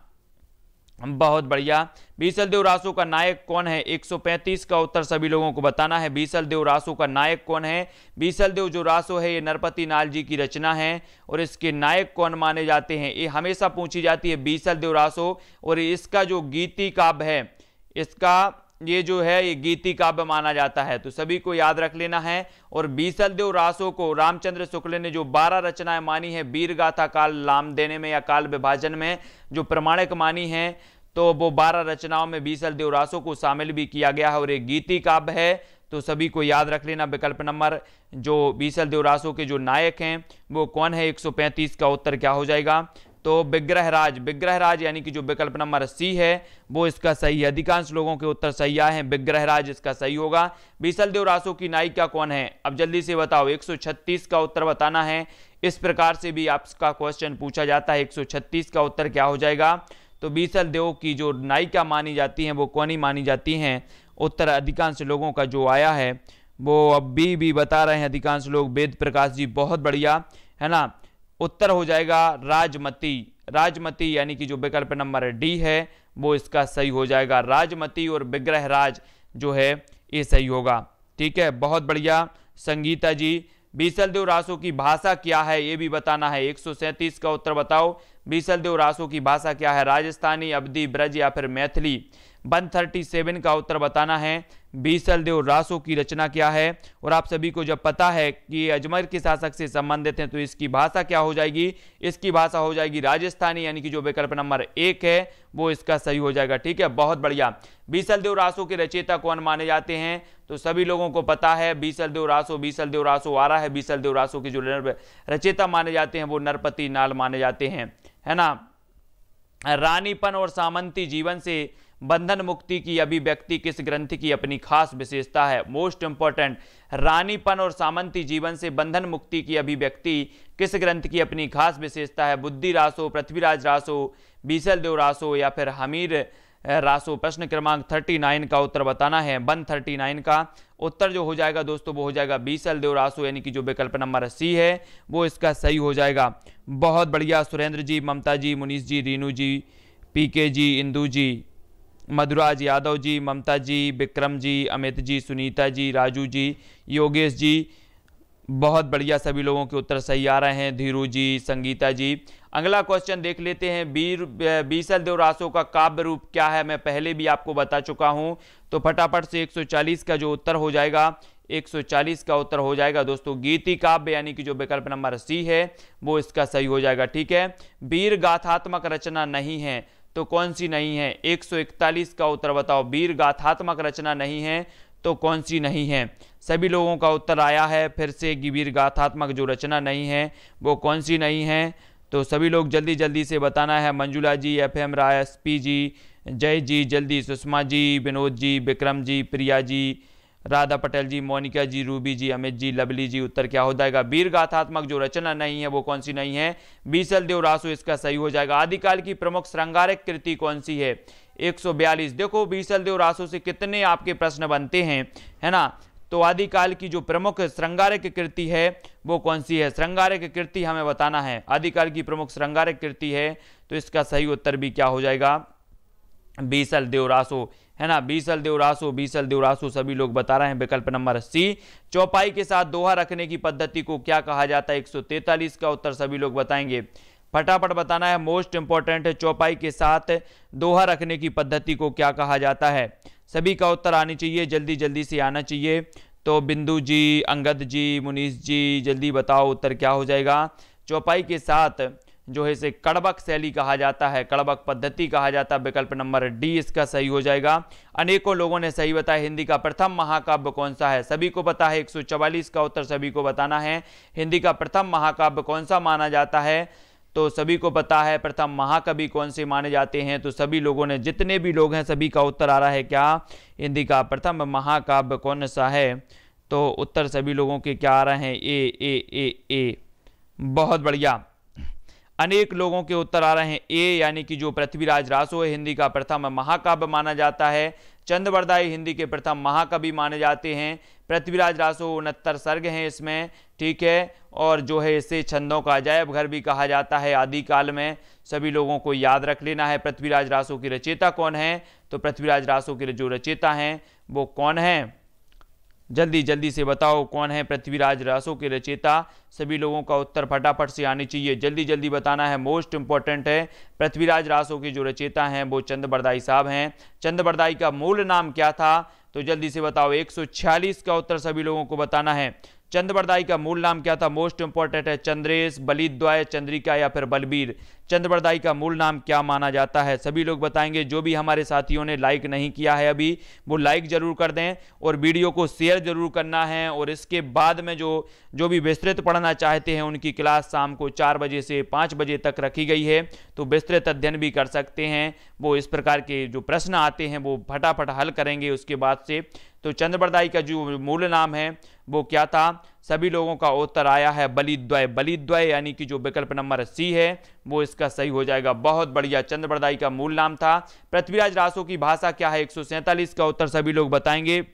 बहुत बढ़िया। बीसल देव रासो का नायक कौन है? 135 का उत्तर सभी लोगों को बताना है। बीसल देव रासो का नायक कौन है? बीसल देव जो रासो है ये नरपति नाल जी की रचना है, और इसके नायक कौन माने जाते हैं? ये हमेशा पूछी जाती है बीसल देव रासो। और इसका जो गीति काव्य है, इसका ये जो है ये गीति काव्य माना जाता है, तो सभी को याद रख लेना है। और बीसल देव रासो को रामचंद्र शुक्ल ने जो 12 रचनाएं मानी है वीर गाथा काल नाम देने में या काल विभाजन में जो प्रमाणिक मानी है, तो वो 12 रचनाओं में बीसल देव रासो को शामिल भी किया गया है और एक गीति काव्य है। तो सभी को याद रख लेना विकल्प नंबर जो बीसल देव रासो के जो नायक हैं वो कौन है? 135 का उत्तर क्या हो जाएगा? तो विग्रहराज। विग्रहराज यानी कि जो विकल्प नंबर सी है वो इसका सही है। अधिकांश लोगों के उत्तर सही आए हैं। विग्रहराज इसका सही होगा। बीसल देव रासो की नायिका कौन है? अब जल्दी से बताओ। 136 का उत्तर बताना है। इस प्रकार से भी आपका क्वेश्चन पूछा जाता है। 136 का उत्तर क्या हो जाएगा? तो बीसल देव की जो नायिका मानी जाती हैं वो कौन ही मानी जाती हैं? उत्तर अधिकांश लोगों का जो आया है वो अब भी बता रहे हैं अधिकांश लोग। वेद प्रकाश जी, बहुत बढ़िया, है ना। उत्तर हो जाएगा राजमती। राजमती यानी कि जो विकल्प नंबर डी है वो इसका सही हो जाएगा। राजमती और विग्रहराज जो है ये सही होगा। ठीक है, बहुत बढ़िया। संगीता जी, बीसलदेव रासो की भाषा क्या है ये भी बताना है। 137 का उत्तर बताओ, बीसलदेव रासो की भाषा क्या है? राजस्थानी, अवधी, ब्रज या फिर मैथिली। 137 का उत्तर बताना है, बीसलदेव रासो की रचना क्या है। और आप सभी को जब पता है कि अजमेर के शासक से संबंधित हैं तो इसकी भाषा क्या हो जाएगी? इसकी भाषा हो जाएगी राजस्थानी, यानी कि जो विकल्प नंबर 1 है वो इसका सही हो जाएगा। ठीक है, बहुत बढ़िया। बीसलदेव रासो के रचयिता कौन माने जाते हैं? तो सभी लोगों को पता है बीसलदेव रासो आ रहा है। बीसलदेव रासो के जो रचयिता माने जाते हैं वो नरपति नाल माने जाते हैं, है ना। रानीपन और सामंती जीवन से बंधन मुक्ति की अभिव्यक्ति किस ग्रंथ की अपनी खास विशेषता है? मोस्ट इंपॉर्टेंट, रानीपन और सामंती जीवन से बंधन मुक्ति की अभिव्यक्ति किस ग्रंथ की अपनी खास विशेषता है? बुद्धि रासो, पृथ्वीराज रासो, बीसलदेव रासो या फिर हमीर रासो। प्रश्न क्रमांक 39 का उत्तर बताना है। 139 का उत्तर जो हो जाएगा दोस्तों वो हो जाएगा बीसलदेव रासो, यानी कि जो विकल्प नंबर सी है वो इसका सही हो जाएगा। बहुत बढ़िया। सुरेंद्र जी, ममता जी, मुनीष जी, रीनू जी, पीके जी, इंदू जी, मधुराज यादव जी, ममता जी, विक्रम जी, अमित जी, सुनीता जी, राजू जी, योगेश जी, बहुत बढ़िया। सभी लोगों के उत्तर सही आ रहे हैं। धीरू जी, संगीता जी। अगला क्वेश्चन देख लेते हैं। बीसलदेव रासो का काव्य रूप क्या है? मैं पहले भी आपको बता चुका हूं, तो फटाफट से 140 का जो उत्तर हो जाएगा, 140 का उत्तर हो जाएगा दोस्तों गीति काव्य, यानी कि जो विकल्प नंबर सी है वो इसका सही हो जाएगा। ठीक है। वीर गाथात्मक रचना नहीं है तो कौन सी नहीं है? 141 का उत्तर बताओ। वीर गाथात्मक रचना नहीं है तो कौन सी नहीं है? सभी लोगों का उत्तर आया है फिर से कि वीर गाथात्मक जो रचना नहीं है वो कौन सी नहीं है। तो सभी लोग जल्दी जल्दी से बताना है। मंजुला जी, FM राय, SP जी, जय जी, जल्दी। सुषमा जी, विनोद जी, विक्रम जी, प्रिया जी, राधा पटेल जी, मोनिका जी, रूबी जी, अमित जी, लवली जी। उत्तर क्या हो जाएगा? वीर गाथात्मक जो रचना नहीं है वो कौन सी नहीं है? बीसलदेव रासो इसका सही हो जाएगा। आदिकाल की प्रमुख श्रृंगारिक कृति कौन सी है? 142। देखो बीसलदेव रासो से कितने आपके प्रश्न बनते हैं, है ना। तो आदिकाल की जो प्रमुख श्रृंगारिक कृति है वो कौन सी है? श्रृंगारिक कृति हमें बताना है। आदिकाल की प्रमुख श्रृंगारिक कृति है तो इसका सही उत्तर भी क्या हो जाएगा? बीसलदेव रासो, है ना। बीसलदेव रासो सभी लोग बता रहे हैं विकल्प नंबर सी। चौपाई के साथ दोहा रखने की पद्धति को क्या कहा जाता है? 143 का उत्तर सभी लोग बताएंगे। फटाफट बताना है, मोस्ट इंपॉर्टेंट है। चौपाई के साथ दोहा रखने की पद्धति को क्या कहा जाता है? सभी का उत्तर आनी चाहिए, जल्दी जल्दी से आना चाहिए। तो बिंदु जी, अंगद जी, मुनीष जी, जल्दी बताओ उत्तर क्या हो जाएगा? चौपाई के साथ जो है इसे कड़बक शैली कहा जाता है, कड़बक पद्धति कहा जाता है। विकल्प नंबर डी इसका सही हो जाएगा। अनेकों लोगों ने सही बताया। हिंदी का प्रथम महाकाव्य कौन सा है? सभी को पता है। 144 का उत्तर सभी को बताना है। हिंदी का प्रथम महाकाव्य कौन सा माना जाता है? तो सभी को पता है प्रथम महाकवि कौन से माने जाते हैं। तो सभी लोगों ने, जितने भी लोग हैं सभी का उत्तर आ रहा है क्या? हिंदी का प्रथम महाकाव्य कौन सा है? तो उत्तर सभी लोगों के क्या आ रहे हैं? ए। बहुत बढ़िया। अनेक लोगों के उत्तर आ रहे हैं ए, यानी कि जो पृथ्वीराज रासो है हिंदी का प्रथम महाकाव्य माना जाता है। चंद बरदाई हिंदी के प्रथम महाकवि माने जाते हैं। पृथ्वीराज रासो 69 सर्ग हैं इसमें, ठीक है। और जो है इसे छंदों का अजायब घर भी कहा जाता है आदिकाल में। सभी लोगों को याद रख लेना है पृथ्वीराज रासो की रचयिता कौन है। तो पृथ्वीराज रासो के जो रचयिता हैं वो कौन है? जल्दी जल्दी से बताओ कौन है पृथ्वीराज रासो के रचयिता। सभी लोगों का उत्तर फटाफट से आनी चाहिए, जल्दी जल्दी बताना है, मोस्ट इंपॉर्टेंट है। पृथ्वीराज रासो के जो रचयिता हैं वो चंद बरदाई साहब हैं। चंद बरदाई का मूल नाम क्या था? तो जल्दी से बताओ। 146 का उत्तर सभी लोगों को बताना है। चंद बरदाई का मूल नाम क्या था? मोस्ट इंपॉर्टेंट है। चंद्रेश, बलिद्वय, चंद्रिका या फिर बलबीर। चंद बरदाई का मूल नाम क्या माना जाता है? सभी लोग बताएंगे। जो भी हमारे साथियों ने लाइक नहीं किया है अभी वो लाइक जरूर कर दें और वीडियो को शेयर जरूर करना है। और इसके बाद में जो भी विस्तृत पढ़ना चाहते हैं उनकी क्लास शाम को 4 बजे से 5 बजे तक रखी गई है, तो विस्तृत अध्ययन भी कर सकते हैं। वो इस प्रकार के जो प्रश्न आते हैं वो फटाफट हल करेंगे उसके बाद से। तो चंद बरदाई का जो मूल नाम है वो क्या था? सभी लोगों का उत्तर आया है बलिद्वय। बलिद्वय यानी कि जो विकल्प नंबर सी है वो इसका सही हो जाएगा। बहुत बढ़िया, चंद बरदाई का मूल नाम था। पृथ्वीराज रासो की भाषा क्या है? 147 का उत्तर सभी लोग बताएंगे,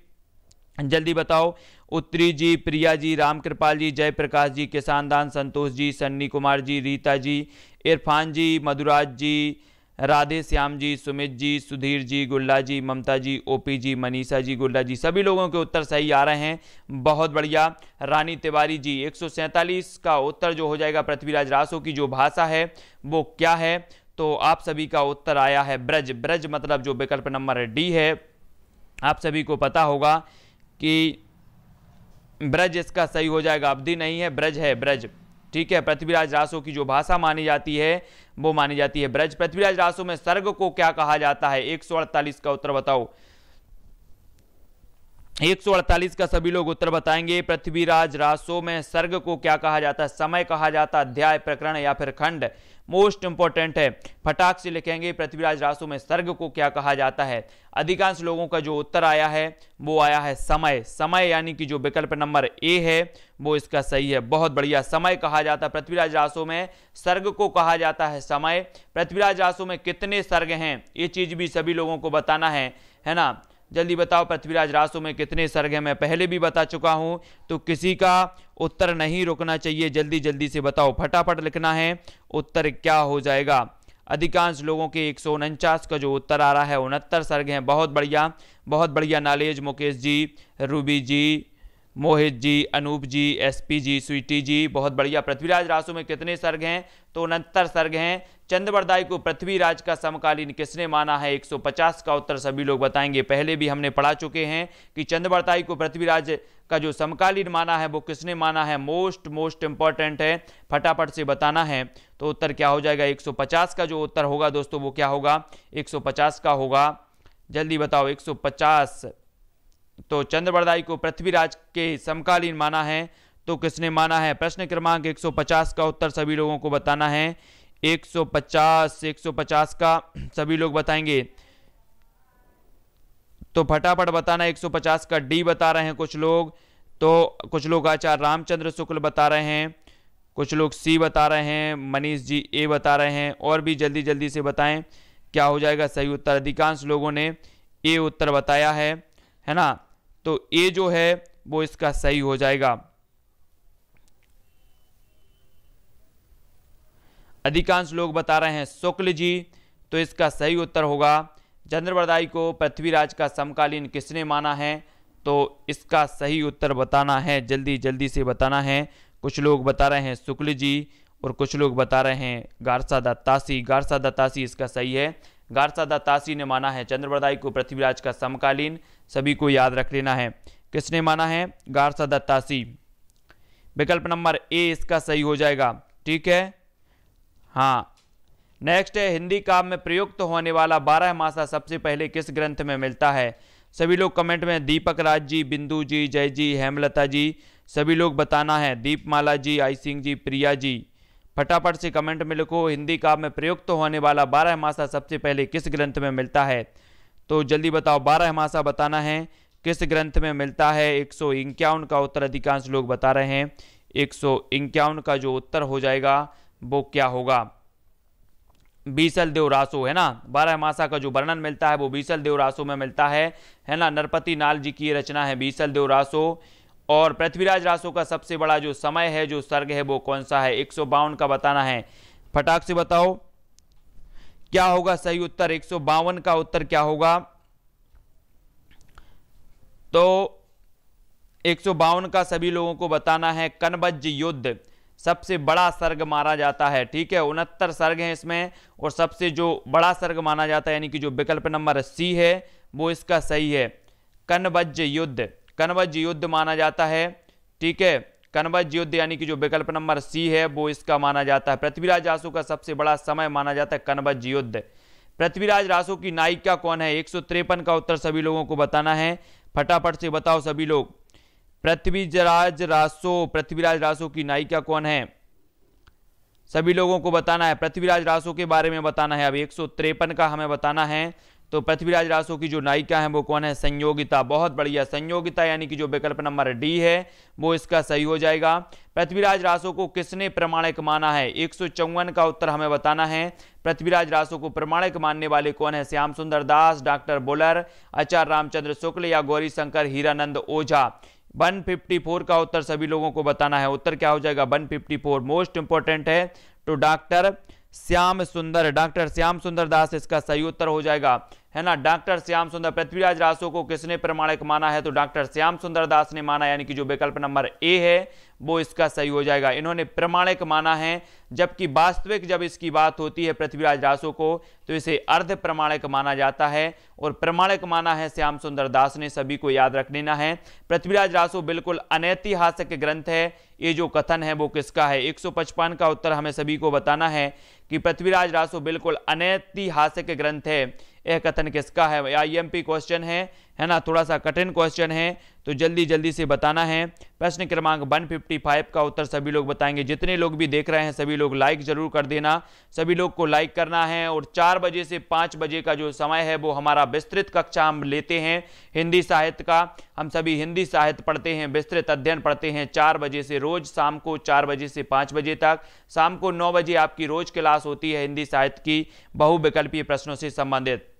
जल्दी बताओ। उत्तरी जी, प्रिया जी, रामकृपाल जी, जयप्रकाश जी, किसान दान, संतोष जी, सन्नी कुमार जी, रीता जी, इरफान जी, मधुराज जी, राधे श्याम जी, सुमित जी, सुधीर जी, गुल्ला जी, ममता जी, ओपी जी, मनीषा जी, गुल्ला जी, सभी लोगों के उत्तर सही आ रहे हैं, बहुत बढ़िया। रानी तिवारी जी 147 का उत्तर जो हो जाएगा पृथ्वीराज रासो की जो भाषा है वो क्या है, तो आप सभी का उत्तर आया है ब्रज। ब्रज मतलब जो विकल्प नंबर डी है, आप सभी को पता होगा कि ब्रज इसका सही हो जाएगा, अवधि नहीं है, ब्रज है, ब्रज। ठीक है, पृथ्वीराज रासो की जो भाषा मानी जाती है वो मानी जाती है ब्रज। पृथ्वीराज रासो में सर्ग को क्या कहा जाता है, 148 का उत्तर बताओ। 148 का सभी लोग उत्तर बताएंगे। पृथ्वीराज रासो में सर्ग को क्या कहा जाता है, समय कहा जाता है, अध्याय, प्रकरण या फिर खंड, मोस्ट इंपॉर्टेंट है, फटाक से लिखेंगे। पृथ्वीराज रासो में सर्ग को क्या कहा जाता है। अधिकांश लोगों का जो उत्तर आया है वो आया है समय। समय यानी कि जो विकल्प नंबर ए है वो इसका सही है, बहुत बढ़िया। समय कहा जाता है पृथ्वीराज रासो में, सर्ग को कहा जाता है समय। पृथ्वीराज रासो में कितने सर्ग हैं, ये चीज भी सभी लोगों को बताना है ना, जल्दी बताओ पृथ्वीराज रासो में कितने सर्ग हैं। मैं पहले भी बता चुका हूं, तो किसी का उत्तर नहीं रुकना चाहिए, जल्दी जल्दी से बताओ, फटाफट लिखना है उत्तर क्या हो जाएगा। अधिकांश लोगों के 149 का जो उत्तर आ रहा है 69 सर्ग हैं, बहुत बढ़िया, बहुत बढ़िया नॉलेज। मुकेश जी, रूबी जी, मोहित जी, अनूप जी, एसपी जी, स्वीटी जी, बहुत बढ़िया। पृथ्वीराज रासो में कितने सर्ग हैं, तो 69 सर्ग हैं। चंद्रवरदाई को पृथ्वीराज का समकालीन किसने माना है, 150 का उत्तर सभी लोग बताएंगे। पहले भी हमने पढ़ा चुके हैं कि चंद्रवरदाई को पृथ्वीराज का जो समकालीन माना है वो किसने माना है, मोस्ट इंपॉर्टेंट है, फटाफट से बताना है। तो उत्तर क्या हो जाएगा, 150 का जो उत्तर होगा दोस्तों वो क्या होगा, 150 का होगा, जल्दी बताओ 150। तो चंद्रवरदाई को पृथ्वीराज के समकालीन माना है, तो किसने माना है। प्रश्न क्रमांक 150 का उत्तर सभी लोगों को बताना है। 150 का सभी लोग बताएंगे, तो फटाफट बताना। 150 का डी बता रहे हैं कुछ लोग, तो कुछ लोग आचार्य रामचंद्र शुक्ल बता रहे हैं, कुछ लोग सी बता रहे हैं, मनीष जी ए बता रहे हैं, और भी जल्दी जल्दी से बताएं क्या हो जाएगा सही उत्तर। अधिकांश लोगों ने ए उत्तर बताया है ना, तो ए जो है वो इसका सही हो जाएगा। अधिकांश लोग बता रहे हैं शुक्ल जी, तो इसका सही उत्तर होगा चंद्रवरदाई को पृथ्वीराज का समकालीन किसने माना है, तो इसका सही उत्तर बताना है, जल्दी जल्दी से बताना है। कुछ लोग बता रहे हैं शुक्ल जी और कुछ लोग बता रहे हैं गारसा दत्तासी। गारसा दत्तासी इसका सही है, गारसा दत्तासी ने माना है चंद्रवरदाई को पृथ्वीराज का समकालीन, सभी को याद रख लेना है। किसने माना है, गारसा दत्तासी। विकल्प नंबर ए इसका सही हो जाएगा, ठीक है। हाँ, नेक्स्ट है हिंदी काव्य में प्रयुक्त होने वाला 12मासा सबसे पहले किस ग्रंथ में मिलता है। सभी लोग कमेंट में, दीपक राज जी, बिंदु जी, जय जी, हेमलता जी, सभी लोग बताना है। दीपमाला जी, आई सिंह जी, प्रिया जी, फटाफट से कमेंट में लिखो हिंदी काव्य में प्रयुक्त होने वाला 12मासा सबसे पहले किस ग्रंथ में मिलता है, तो जल्दी बताओ 12मासा बताना है किस ग्रंथ में मिलता है। 151 का उत्तर अधिकांश लोग बता रहे हैं। 151 का जो उत्तर हो जाएगा वो क्या होगा, बीसल देव रासो, है ना। 12मासा का जो वर्णन मिलता है वो बीसल देव रासो में मिलता है ना। नरपति नाल जी की रचना है बीसल देव रासो। और पृथ्वीराज रासो का सबसे बड़ा जो समय है, जो सर्ग है, वो कौन सा है, 152 का बताना है। फटाक से बताओ क्या होगा सही उत्तर। 152 का उत्तर क्या होगा, तो 152 का सभी लोगों को बताना है। कनबज युद्ध सबसे बड़ा सर्ग माना जाता है, ठीक है। 69 सर्ग हैं इसमें, और सबसे जो बड़ा सर्ग माना जाता है यानी कि जो विकल्प नंबर सी है वो इसका सही है। कनबज युद्ध, कनबज युद्ध माना जाता है, ठीक है। कनबज युद्ध यानी कि जो विकल्प नंबर सी है वो इसका माना जाता है। पृथ्वीराज रासो का सबसे बड़ा समय माना जाता है कनबज युद्ध। पृथ्वीराज रासो की नायिका कौन है, 153 का उत्तर सभी लोगों को बताना है। फटाफट से बताओ सभी लोग, पृथ्वीराज रासो की नायिका कौन है, सभी लोगों को बताना है। पृथ्वीराज रासो के बारे में बताना है। अब 153 का हमें बताना है, तो पृथ्वीराज रासो की जो नायिका है वो कौन है, संयोगिता। बहुत बढ़िया, संयोगिता यानी कि जो विकल्प नंबर डी है वो इसका सही हो जाएगा। पृथ्वीराज रासो को किसने प्रमाणिक माना है, 154 का उत्तर हमें बताना है। पृथ्वीराज रासो को प्रमाणिक मानने वाले कौन है, श्याम सुंदर दास, डॉक्टर बुलर, आचार्य रामचंद्र शुक्ल या गौरी शंकर हीरानंद ओझा। 154 का उत्तर सभी लोगों को बताना है। उत्तर क्या हो जाएगा, 154, मोस्ट इंपॉर्टेंट है। तो डॉक्टर श्याम सुंदर, डॉक्टर श्याम सुंदर दास इसका सही उत्तर हो जाएगा, है ना। डॉक्टर श्याम सुंदर। पृथ्वीराज रासो को किसने प्रमाणिक माना है, तो डॉक्टर श्याम सुंदर दास ने माना, यानी कि जो विकल्प नंबर ए है वो इसका सही हो जाएगा। इन्होंने प्रमाणिक माना है, जबकि वास्तविक जब इसकी बात होती है पृथ्वीराज रासो को तो इसे अर्ध प्रमाणिक माना जाता है, और प्रमाणिक माना है श्याम सुंदर दास ने, सभी को याद रख लेना है। पृथ्वीराज रासो बिल्कुल अनैतिहासिक ग्रंथ है, ये जो कथन है वो किसका है। 155 का उत्तर हमें सभी को बताना है कि पृथ्वीराज रासो बिल्कुल अनैतिहासिक ग्रंथ है, यह कथन किसका है। आईएमपी क्वेश्चन है ना, थोड़ा सा कठिन क्वेश्चन है, तो जल्दी जल्दी से बताना है। प्रश्न क्रमांक 155 का उत्तर सभी लोग बताएंगे। जितने लोग भी देख रहे हैं सभी लोग लाइक जरूर कर देना, सभी लोग को लाइक करना है। और 4 बजे से 5 बजे का जो समय है वो हमारा विस्तृत कक्षा हम लेते हैं हिंदी साहित्य का। हम सभी हिंदी साहित्य पढ़ते हैं, विस्तृत अध्ययन पढ़ते हैं 4 बजे से, रोज शाम को 4 बजे से 5 बजे तक। शाम को 9 बजे आपकी रोज क्लास होती है हिंदी साहित्य की बहुविकल्पीय प्रश्नों से संबंधित।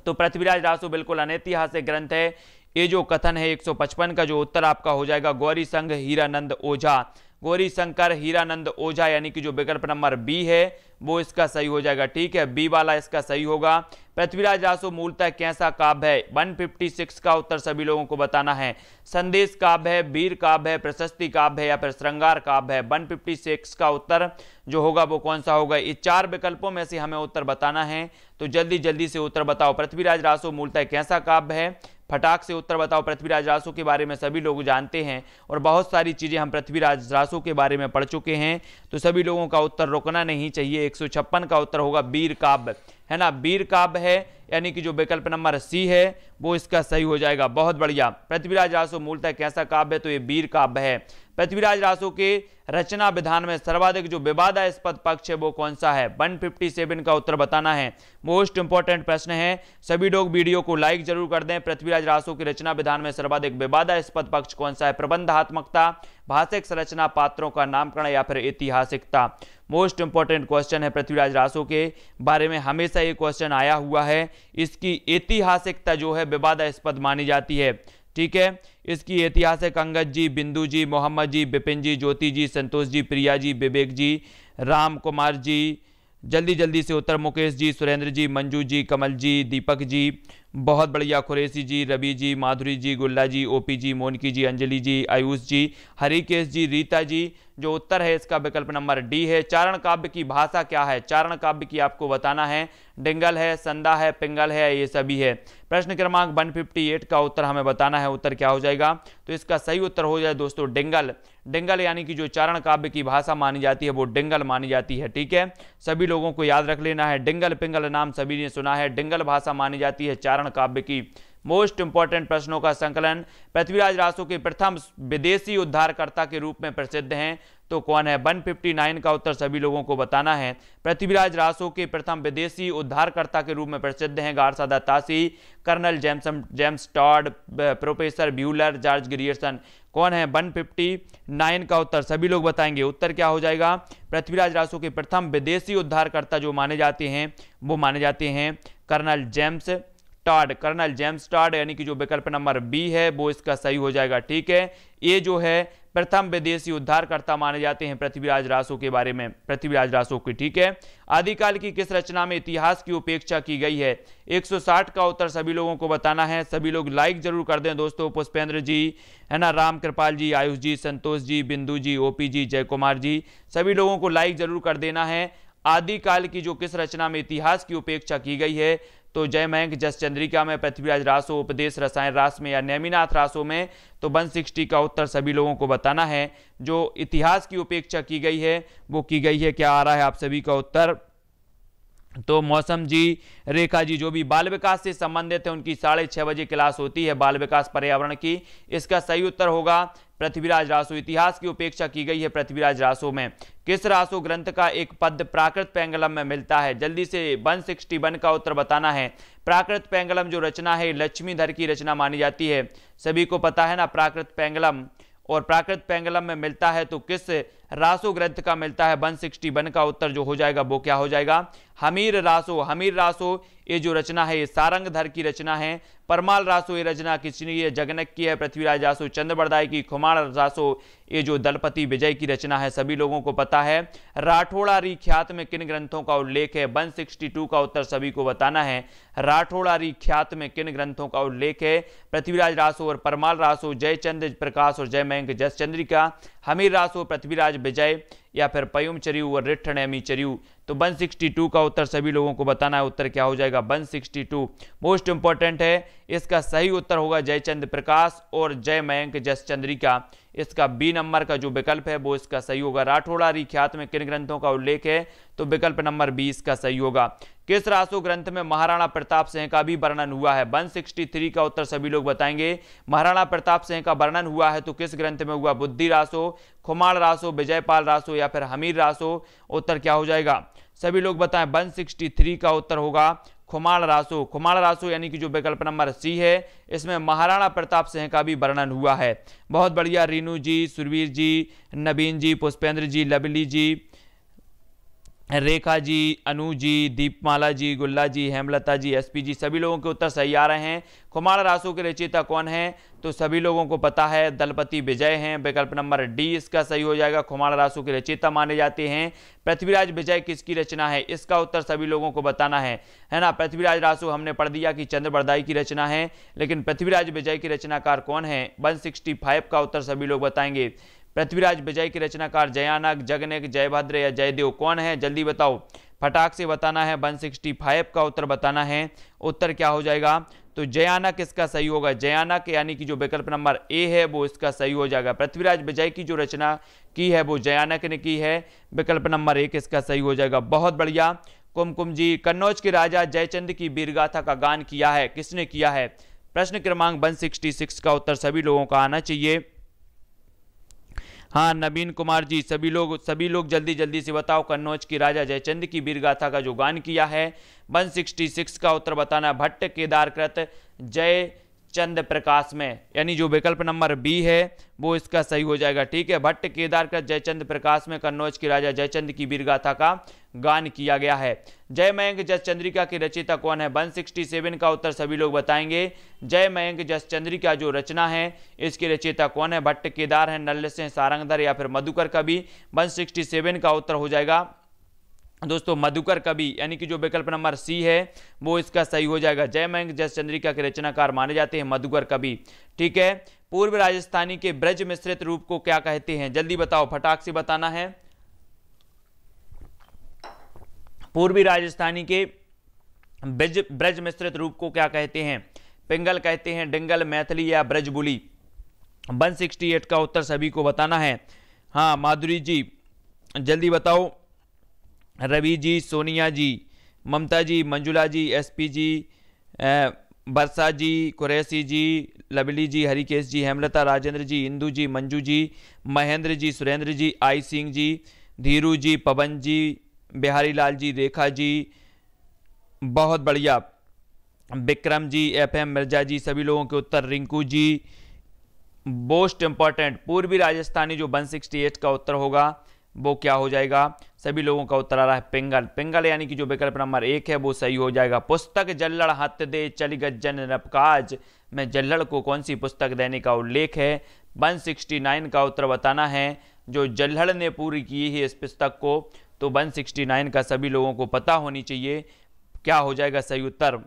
तो पृथ्वीराज रासो बिल्कुल अनैतिहासिक ग्रंथ है, ये जो कथन है 155 का जो उत्तर आपका हो जाएगा गौरी संघ हीरानंद ओझा, गौरी शंकर हीरानंद ओझा, यानी कि जो विकल्प नंबर बी है वो इसका सही हो जाएगा। ठीक है, बी वाला इसका सही होगा। पृथ्वीराज रासो मूलतः कैसा काव्य है, 156 का उत्तर सभी लोगों को बताना है। संदेश काव्य है, वीर काव्य है, प्रशस्ति काव्य है या फिर श्रृंगार काव्य है। 156 का उत्तर जो होगा वो कौन सा होगा, इस 4 विकल्पों में से हमें उत्तर बताना है, तो जल्दी जल्दी से उत्तर बताओ। पृथ्वीराज रासो मूलतः कैसा काव्य है, फटाक से उत्तर बताओ। पृथ्वीराज रासो के बारे में सभी लोग जानते हैं और बहुत सारी चीजें हम पृथ्वीराज रासो के बारे में पढ़ चुके हैं, तो सभी लोगों का उत्तर रुकना नहीं चाहिए। 156 का उत्तर होगा वीर काव्य, है ना, वीर काव्य है, यानी कि जो विकल्प नंबर सी है वो इसका सही हो जाएगा। बहुत बढ़िया। पृथ्वीराज रासो मूलतः कैसा काव्य है, तो ये वीर काव्य है। पृथ्वीराज रासो के रचना विधान में सर्वाधिक जो विवादास्पद पक्ष है वो कौन सा है, 157 का उत्तर बताना है। मोस्ट इंपॉर्टेंट प्रश्न है, सभी लोग वीडियो को लाइक जरूर कर दें। पृथ्वीराज रासो की रचना विधान में सर्वाधिक विवादास्पद पक्ष कौन सा है, प्रबंधात्मकता, भाषिक संरचना, पात्रों का नामकरण या फिर ऐतिहासिकता। मोस्ट इंपॉर्टेंट क्वेश्चन है पृथ्वीराज रासो के बारे में, हमेशा ये क्वेश्चन आया हुआ है। इसकी ऐतिहासिकता जो है विवादास्पद मानी जाती है। ठीक है, इसकी ऐतिहासिक अंगद जी, बिंदु जी, मोहम्मद जी, विपिन जी, ज्योति जी, संतोष जी, प्रिया जी, विवेक जी, राम कुमार जी, जल्दी जल्दी से उत्तर, मुकेश जी, सुरेंद्र जी, मंजू जी, कमल जी, दीपक जी, बहुत बढ़िया, कुरैशी जी, रवि जी, माधुरी जी, गुल्ला जी, ओपी जी, मोनिकी जी, अंजलि जी, आयुष जी, हरिकेश जी, रीता जी। जो उत्तर है इसका विकल्प नंबर डी है। चारण काव्य की भाषा क्या है, चारण काव्य की आपको बताना है, डिंगल है, संदा है, पिंगल है, ये सभी है। प्रश्न क्रमांक 158 का उत्तर हमें बताना है, उत्तर क्या हो जाएगा, तो इसका सही उत्तर हो जाए दोस्तों डिंगल। डिंगल यानी कि जो चारण काव्य की भाषा मानी जाती है वो डिंगल मानी जाती है। ठीक है, सभी लोगों को याद रख लेना है, डिंगल पिंगल नाम सभी ने सुना है, डिंगल भाषा मानी जाती है चारण काव्य की। मोस्ट इंपॉर्टेंट प्रश्नों का संकलन, पृथ्वीराज रासो के प्रथम विदेशी उद्धारकर्ता के रूप में प्रसिद्ध हैं, तो कौन है, 159 का उत्तर सभी लोगों को बताना है। पृथ्वीराज रासो के प्रथम विदेशी उद्धारकर्ता के रूप में प्रसिद्ध हैं Garcin de Tassy, colonel James Tod, professor Buhler, George Grierson. कौन है, 159 का उत्तर सभी लोग बताएंगे, उत्तर क्या हो जाएगा। पृथ्वीराज रासो के प्रथम विदेशी उद्धारकर्ता जो माने जाते हैं वो माने जाते हैं colonel James Tod, colonel James Tod, यानी कि जो विकल्प नंबर बी है वो इसका सही हो जाएगा। ठीक है, ये जो है प्रथम विदेशी उद्धारकर्ता माने जाते हैं पृथ्वीराज रासो के बारे में, पृथ्वीराज रासो की। ठीक है, आदिकाल की किस रचना में इतिहास की उपेक्षा की गई है, 160 का उत्तर सभी लोगों को बताना है। सभी लोग लाइक जरूर कर दें दोस्तों, पुष्पेंद्र जी, है ना, राम कृपाल जी, आयुष जी, संतोष जी, बिंदु जी, ओपी जी, जय कुमार जी, सभी लोगों को लाइक जरूर कर देना है। आदिकाल की जो किस रचना में इतिहास की उपेक्षा की गई है, तो जय मयंक जस चंद्रिका में, पृथ्वीराज रासो, उपदेश रसायन रास में या नेमिनाथ रासो में, तो 160 का उत्तर सभी लोगों को बताना है। जो इतिहास की उपेक्षा की गई है वो की गई है, क्या आ रहा है आप सभी का उत्तर, तो मौसम जी, रेखा जी, जो भी बाल विकास से संबंधित है उनकी 6:30 बजे क्लास होती है बाल विकास पर्यावरण की, इसका सही उत्तर होगा पृथ्वीराज रासो। इतिहास की उपेक्षा की गई है पृथ्वीराज रासो में। किस रासो ग्रंथ का एक पद प्राकृत पेंगलम में मिलता है, जल्दी से 161 का उत्तर बताना है। प्राकृत पेंगलम जो रचना है लक्ष्मीधर की रचना मानी जाती है, सभी को पता है ना प्राकृत पेंगलम, और प्राकृत पेंगलम में मिलता है तो किस रासो ग्रंथ का मिलता है। 161 का उत्तर जो हो जाएगा वो क्या हो जाएगा, हमीर रासो। हमीर रासो ये जो रचना है ये सारंगधर की रचना है। परमाल रासो ये रचना किसकी है, जगनक की है। पृथ्वीराज रासो चंद्रबरदाई की। खुमाण रासो ये जो दलपति विजय की रचना है, सभी लोगों को पता है। राठौड़ारी ख्यात में किन ग्रंथों का उल्लेख है, 162 का उत्तर सभी को बताना है। राठौड़ारी ख्यात में किन ग्रंथों का उल्लेख है, पृथ्वीराज रासो और परमाल रासो, जयचंद्र प्रकाश और जय मयंक जसचंद्रिका, हमीर रासो, पृथ्वीराज विजय या फिर पयुम चरियु और रिट्ठ नेमी चरियु। तो 162 का उत्तर सभी लोगों को बताना है। उत्तर क्या हो जाएगा, 162 मोस्ट इंपॉर्टेंट है। इसका सही उत्तर होगा जयचंद्र प्रकाश और जय मयंक जसचंद्रिका। इसका बी नंबर का जो विकल्प है वो इसका सही होगा। राठौड़ारी ख्यात में किन ग्रंथों का उल्लेख है, तो विकल्प नंबर 20 का सही होगा। किस रासो ग्रंथ में महाराणा प्रताप सिंह का भी वर्णन हुआ है, 163 का उत्तर सभी लोग बताएंगे। महाराणा प्रताप सिंह का वर्णन हुआ है तो किस ग्रंथ में हुआ, बुद्धि रासो, खुमाण रासो, विजयपाल रासो या फिर हमीर रासो। उत्तर क्या हो जाएगा, सभी लोग बताएं। 163 का उत्तर होगा खुमाण रासो। खुमाण रासो यानी कि जो विकल्प नंबर सी है, इसमें महाराणा प्रताप सिंह का भी वर्णन हुआ है। बहुत बढ़िया, रीनू जी, सुरवीर जी, नवीन जी, पुष्पेंद्र जी, लवली जी, रेखा जी, अनु जी, दीपमाला जी, गुल्ला जी, हेमलता जी, एसपी जी, सभी लोगों के उत्तर सही आ रहे हैं। खुमाण रासो के रचयिता कौन है, तो सभी लोगों को पता है दलपति विजय हैं। विकल्प नंबर डी इसका सही हो जाएगा। खुमाण रासो के रचयिता माने जाते हैं। पृथ्वीराज विजय किसकी रचना है, इसका उत्तर सभी लोगों को बताना है ना। पृथ्वीराज रासो हमने पढ़ दिया कि चंद्रबरदाई की रचना है, लेकिन पृथ्वीराज विजय की रचनाकार कौन है, 165 का उत्तर सभी लोग बताएंगे। पृथ्वीराज विजय की रचनाकार जयानक, जगनक, जयभद्र या जयदेव कौन है, जल्दी बताओ, फटाक से बताना है। 165 का उत्तर बताना है। उत्तर क्या हो जाएगा, तो जयानक इसका सही होगा। जयानक यानी कि जो विकल्प नंबर ए है वो इसका सही हो जाएगा। पृथ्वीराज विजय की जो रचना की है वो जयानक ने की है। विकल्प नंबर 1 इसका सही हो जाएगा। बहुत बढ़िया। कुमकुम जी, कन्नौज के राजा जयचंद की वीरगाथा का गान किया है, किसने किया है, प्रश्न क्रमांक 166 का उत्तर सभी लोगों का आना चाहिए। हाँ, नवीन कुमार जी, सभी लोग जल्दी जल्दी से बताओ, कन्नौज की राजा जयचंद की वीरगाथा का जो गान किया है। 166 का उत्तर बताना। भट्ट केदारकृत जय चंद प्रकाश में, यानी जो विकल्प नंबर बी है वो इसका सही हो जाएगा। ठीक है, भट्ट केदारकृत जयचंद प्रकाश में कन्नौज के राजा जयचंद की वीरगाथा का गान किया गया है। जय मयंक जसचंद्रिका की रचयिता कौन है, 167 का उत्तर सभी लोग बताएंगे। जय मयंक जसचंद्रिका जो रचना है इसकी रचयिता कौन है, भट्ट केदार है, नल्ल सिंह, सारंगधर या फिर मधुकर कवि। 167 का उत्तर हो जाएगा दोस्तों मधुकर कवि, यानी कि जो विकल्प नंबर सी है वो इसका सही हो जाएगा। जय मयंक जसचंद्रिका के रचनाकार माने जाते हैं मधुकर कवि। ठीक है, पूर्व राजस्थानी के ब्रज मिश्रित रूप को क्या कहते हैं, जल्दी बताओ, फटाक से बताना है। पूर्वी राजस्थानी के ब्रज मिश्रित रूप को क्या कहते हैं, पिंगल कहते हैं, डिंगल, मैथिली या ब्रजबुली। 168 का उत्तर सभी को बताना है। हाँ माधुरी जी जल्दी बताओ, रवि जी, सोनिया जी, ममता जी, मंजुला जी, एसपी जी, बरसा जी, कुरैसी जी, लवली जी, हरिकेश जी, हेमलता, राजेंद्र जी, इंदू जी, मंजू जी, महेंद्र जी, सुरेंद्र जी, आई सिंह जी, धीरू जी, पवन जी, बिहारी लाल जी, रेखा जी, बहुत बढ़िया, विक्रम जी, एफएम मिर्जा जी, सभी लोगों के उत्तर। रिंकू जी, मोस्ट इंपॉर्टेंट, पूर्वी राजस्थानी जो 168 का उत्तर होगा वो क्या हो जाएगा, सभी लोगों का उत्तर आ रहा है पिंगल। पिंगल यानी कि जो विकल्प नंबर 1 है वो सही हो जाएगा। पुस्तक जल्लड़ हत दे चली गज्जन नपकाज में जल्लड़ को कौन सी पुस्तक देने का उल्लेख है, 169 का उत्तर बताना है। जो जल्लड़ ने पूरी की है इस पुस्तक को, तो 169 का सभी लोगों को पता होनी चाहिए, क्या हो जाएगा सही उत्तर।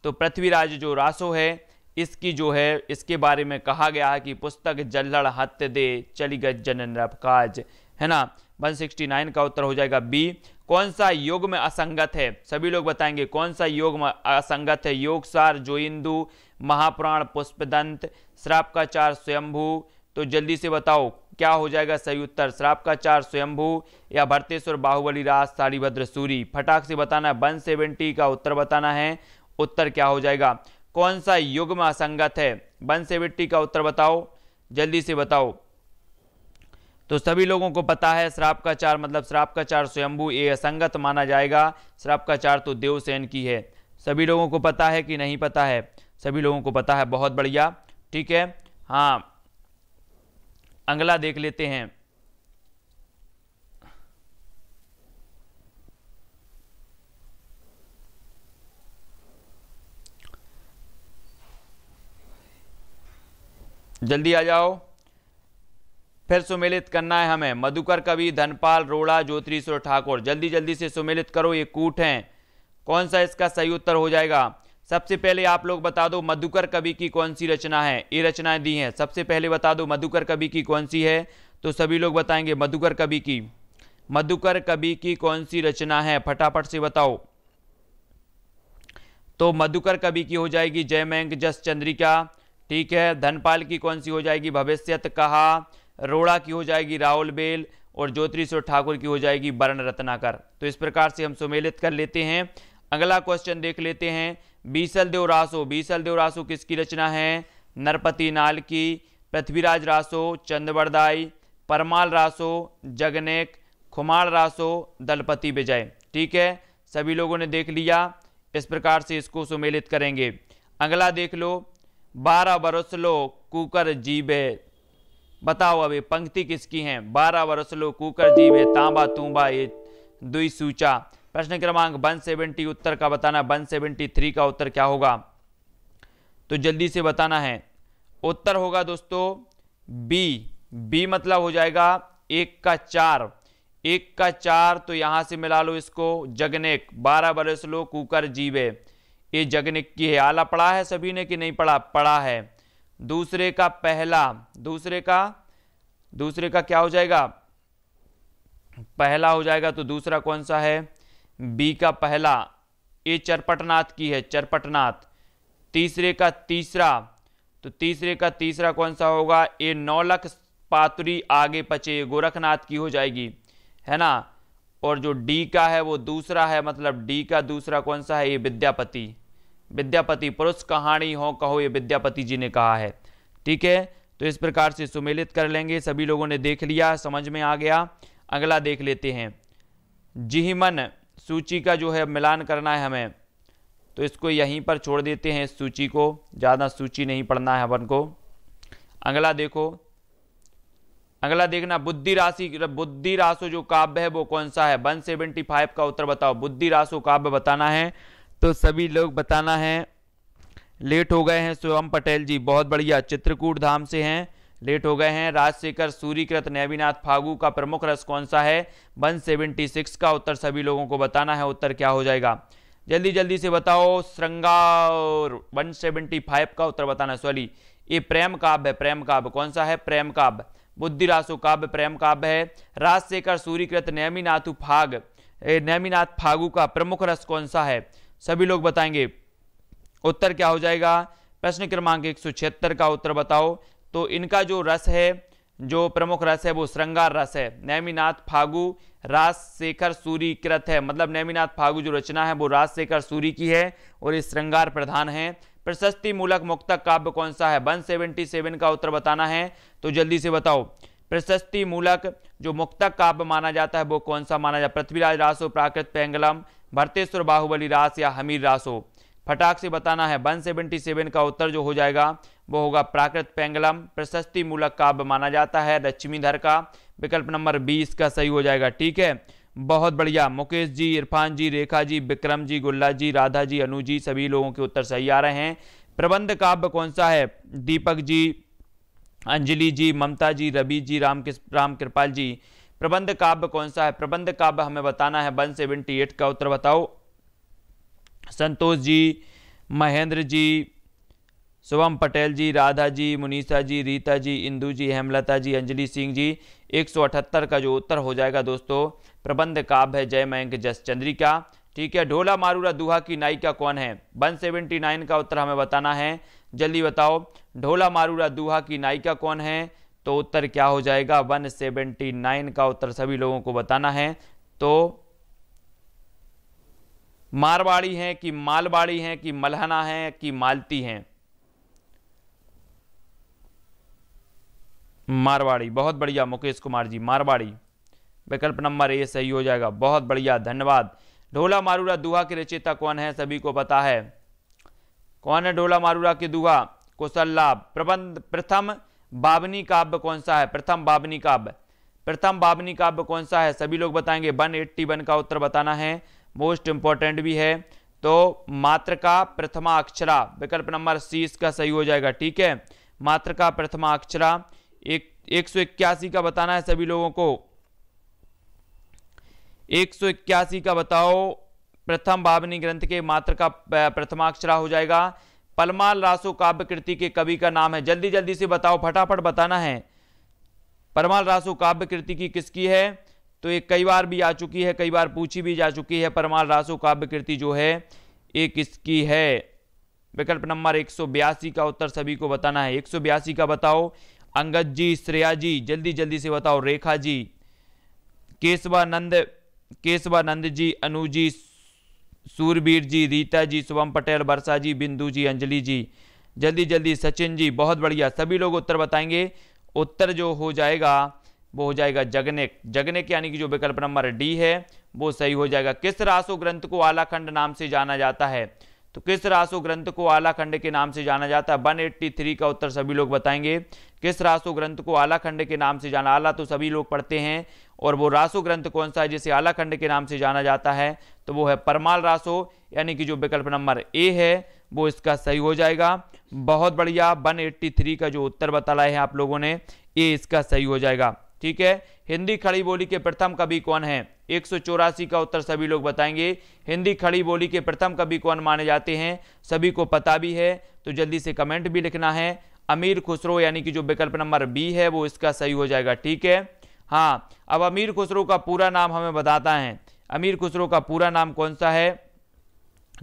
तो पृथ्वीराज जो रासो है इसकी जो है इसके बारे में कहा गया है कि पुस्तक जल्लड़ हत दे चली गज्जन नपकाज, है ना। 169 का उत्तर हो जाएगा बी। कौन सा योग में असंगत है, सभी लोग बताएंगे कौन सा योग में असंगत है, योगसार, जोइंदु, महापुराण, पुष्पदंत, श्रापकाचार, स्वयंभू। तो जल्दी से बताओ क्या हो जाएगा सही उत्तर, श्रापकाचार, स्वयंभू या भरतेश्वर, बाहुबली राज, शालिभद्र सूरी। फटाक से बताना है, 170 का उत्तर बताना है। उत्तर क्या हो जाएगा, कौन सा युग में असंगत है, 170 का उत्तर बताओ, जल्दी से बताओ। तो सभी लोगों को पता है श्रापकाचार मतलब श्रापकाचार स्वयंभू ये असंगत माना जाएगा। श्रापकाचार तो देवसेन की है। सभी लोगों को पता है कि नहीं पता है, सभी लोगों को पता है, बहुत बढ़िया। ठीक है, हाँ अगला देख लेते हैं। जल्दी आ जाओ, फिर सुमेलित करना है हमें। मधुकर कवि, धनपाल, रोड़ा, ज्योतिरीश्वर ठाकुर, जल्दी जल्दी से सुमेलित करो, ये कूट हैं। कौन सा इसका सही उत्तर हो जाएगा? सबसे पहले आप लोग बता दो मधुकर कवि की कौन सी रचना है। ये रचनाएं दी हैं, सबसे पहले बता दो मधुकर कवि की कौन सी है। तो सभी लोग बताएंगे मधुकर कवि की कौन सी रचना है, फटाफट से बताओ। तो मधुकर कवि की हो जाएगी जयमेघ जस चंद्रिका, ठीक है। धनपाल की कौन सी हो जाएगी? भविष्यत कहा। रोड़ा की हो जाएगी राहुल बेल, और ज्योतिरीश्वर ठाकुर की हो जाएगी वर्ण रत्नाकर। तो इस प्रकार से हम सुमेलित कर लेते हैं। अगला क्वेश्चन देख लेते हैं। बीसल देव रासो किसकी रचना है? नरपति नाल की, पृथ्वीराज रासो, चंद्रवरदाई, परमाल रासो, जगनेक, खुमार रासो, दलपति विजय, ठीक है। सभी लोगों ने देख लिया, इस प्रकार से इसको सुमेलित करेंगे। अगला देख लो, 12 बरस लो कुकर जीबे, बताओ अभी पंक्ति किसकी है? 12 बरस लो कुकर जीबे, तांबा तूंबा ये दुई सूचा। प्रश्न क्रमांक 170 उत्तर का बताना। 173 का उत्तर क्या होगा? तो जल्दी से बताना है। उत्तर होगा दोस्तों बी मतलब हो जाएगा 1 का 4, 1 का 4। तो यहां से मिला लो इसको, जगनेक, 12 बरस लो कुकर जीवे, ये जगनेक की है। आला पढ़ा है सभी ने कि नहीं पढ़ा? पढ़ा है। दूसरे का पहला, दूसरे का क्या हो जाएगा? पहला हो जाएगा। तो दूसरा कौन सा है? बी का पहला, ये चरपटनाथ की है, चरपटनाथ। तीसरे का तीसरा, तो तीसरे का तीसरा कौन सा होगा? ये नौलख पातुरी आगे पचे, गोरखनाथ की हो जाएगी, है ना। और जो डी का है वो दूसरा है, मतलब डी का दूसरा कौन सा है? ये विद्यापति पुरुष कहानी हो कहो, ये विद्यापति जी ने कहा है, ठीक है। तो इस प्रकार से सुमेलित कर लेंगे। सभी लोगों ने देख लिया, समझ में आ गया। अगला देख लेते हैं। जिहिमन सूची का जो है मिलान करना है हमें, तो इसको यहीं पर छोड़ देते हैं, इस सूची को, ज़्यादा सूची नहीं पढ़ना है अपन को। अगला देखो, अगला देखना, बुद्धि रासो जो काव्य है वो कौन सा है? 175 का उत्तर बताओ। बुद्धि रासो काव्य बताना है, तो सभी लोग बताना है। लेट हो गए हैं शिवम पटेल जी, बहुत बढ़िया, चित्रकूट धाम से हैं, लेट हो गए हैं। राजशेखर सूरीकृत नेमिनाथ फागु का प्रमुख रस कौन सा है? 176 का उत्तर सभी लोगों को बताना है। उत्तर क्या हो जाएगा? जल्दी जल्दी से बताओ। श्रृंगार, 175 का उत्तर बताना है। सॉरी, ये प्रेम काव्य है, प्रेम काव्य कौन सा है? प्रेम काव्य। बुद्धि रासो काव्य प्रेम काव्य है। राजशेखर सूरीकृत नेमिनाथ फागु का प्रमुख रस कौन सा है? सभी लोग बताएंगे। उत्तर क्या हो जाएगा? प्रश्न क्रमांक 176 का उत्तर बताओ। तो इनका जो रस है, जो प्रमुख रस है वो श्रृंगार रस है। नेमिनाथ फागु राजशेखर सूरीकृत है, मतलब नेमिनाथ फागु जो रचना है वो राजशेखर सूरी की है और ये श्रृंगार प्रधान है। प्रशस्ति मूलक मुक्तक काव्य कौन सा है? 177 का उत्तर बताना है, तो जल्दी से बताओ। प्रशस्ति मूलक जो मुक्तक काव्य माना जाता है वो कौन सा माना जाता है? पृथ्वीराज रासो, प्राकृत पेंगलम, भरतेश्वर बाहुबली रास या हमीर रासो? फटाक से बताना है। 177 का उत्तर जो हो जाएगा वो होगा प्राकृत पेंगलम, प्रशस्ति मूलक काव्य माना जाता है लक्ष्मीधर का। विकल्प नंबर 20 का सही हो जाएगा, ठीक है। बहुत बढ़िया, मुकेश जी, इरफान जी, रेखा जी, विक्रम जी, गुल्ला जी, राधा जी, अनु जी, सभी लोगों के उत्तर सही आ रहे हैं। प्रबंध काव्य कौन सा है? दीपक जी, अंजलि जी, ममता जी, रवि जी, राम कृपाल जी, प्रबंध काव्य कौन सा है? प्रबंध काव्य हमें बताना है। 178 का उत्तर बताओ। संतोष जी, महेंद्र जी, शुभम पटेल जी, राधा जी, मुनीषा जी, रीता जी, इंदु जी, हेमलता जी, अंजलि सिंह जी। 178 का जो उत्तर हो जाएगा दोस्तों, प्रबंध काव्य है जयमेघ जस चंद्रिका, ठीक है। ढोला मारूरा दुहा की नायिका कौन है? 179 का उत्तर हमें बताना है, जल्दी बताओ। ढोला मारूरा दुहा की नायिका कौन है? तो उत्तर क्या हो जाएगा? 179 का उत्तर सभी लोगों को बताना है। तो मारवाड़ी हैं कि मालवाड़ी हैं कि मलहना हैं कि मालती हैं? मारवाड़ी, बहुत बढ़िया मुकेश कुमार जी, मारवाड़ी। विकल्प नंबर ए सही हो जाएगा, बहुत बढ़िया, धन्यवाद। ढोला मारूरा दुहा के रचयिता कौन है? सभी को पता है। कौन है ढोला मारूरा की दुहा? कुशल लाभ। प्रथम बाबनी काव्य कौन सा है? प्रथम बाबनी काव्य कौन सा है? सभी लोग बताएंगे। 181 का उत्तर बताना है, मोस्ट इंपॉर्टेंट भी है। तो मातृका प्रथमा अक्षरा, विकल्प नंबर सी इसका सही हो जाएगा, ठीक है। मातृका प्रथमा अक्षरा। 181 का बताना है सभी लोगों को। 181 का बताओ। प्रथम भावनी ग्रंथ के मातृका प्रथमाक्षरा हो जाएगा। परमाल रासो काव्य कृति के कवि का नाम है, जल्दी जल्दी से बताओ, फटाफट बताना है। परमाल रासो काव्य कृति की किसकी है? तो ये कई बार भी आ चुकी है, कई बार पूछी भी जा चुकी है। परमाल रासो काव्य कृति जो है ये किसकी है? विकल्प नंबर 182 का उत्तर सभी को बताना है। 182 का बताओ। अंगद जी, श्रेया जी, जल्दी जल्दी से बताओ। रेखा जी, केशवानंद जी, अनु जी, सूरबीर जी, रीता जी, शुभम पटेल, वर्षा जी, बिंदु जी, अंजलि जी, जल्दी जल्दी। सचिन जी, बहुत बढ़िया, सभी लोग उत्तर बताएंगे। उत्तर जो हो जाएगा वो हो जाएगा जगनेक। जगनेक यानी कि जो विकल्प नंबर डी है वो सही हो जाएगा। किस रासो ग्रंथ को आलाखंड नाम से जाना जाता है? तो किस रासो ग्रंथ को आलाखंड के नाम से जाना जाता है? 183 का उत्तर सभी लोग बताएंगे। किस रासो ग्रंथ को आलाखंड के नाम से जाना? आला तो सभी लोग पढ़ते हैं, और वो रासो ग्रंथ कौन सा है जिसे आलाखंड के नाम से जाना जाता है? तो वो है परमाल रासो, यानी कि जो विकल्प नंबर ए है वो इसका सही हो जाएगा। बहुत बढ़िया, 183 का जो उत्तर बताया है आप लोगों ने, ये इसका सही हो जाएगा। ठीक है। हिंदी खड़ी बोली के प्रथम कवि कौन है? 184 का उत्तर सभी लोग बताएंगे। हिंदी खड़ी बोली के प्रथम कवि कौन माने जाते हैं? सभी को पता भी है, तो जल्दी से कमेंट भी लिखना है। अमीर खुसरो, यानी कि जो विकल्प नंबर बी है वो इसका सही हो जाएगा। ठीक है। हाँ, अब अमीर खुसरो का पूरा नाम हमें बताता है। अमीर खुसरो का पूरा नाम कौन सा है?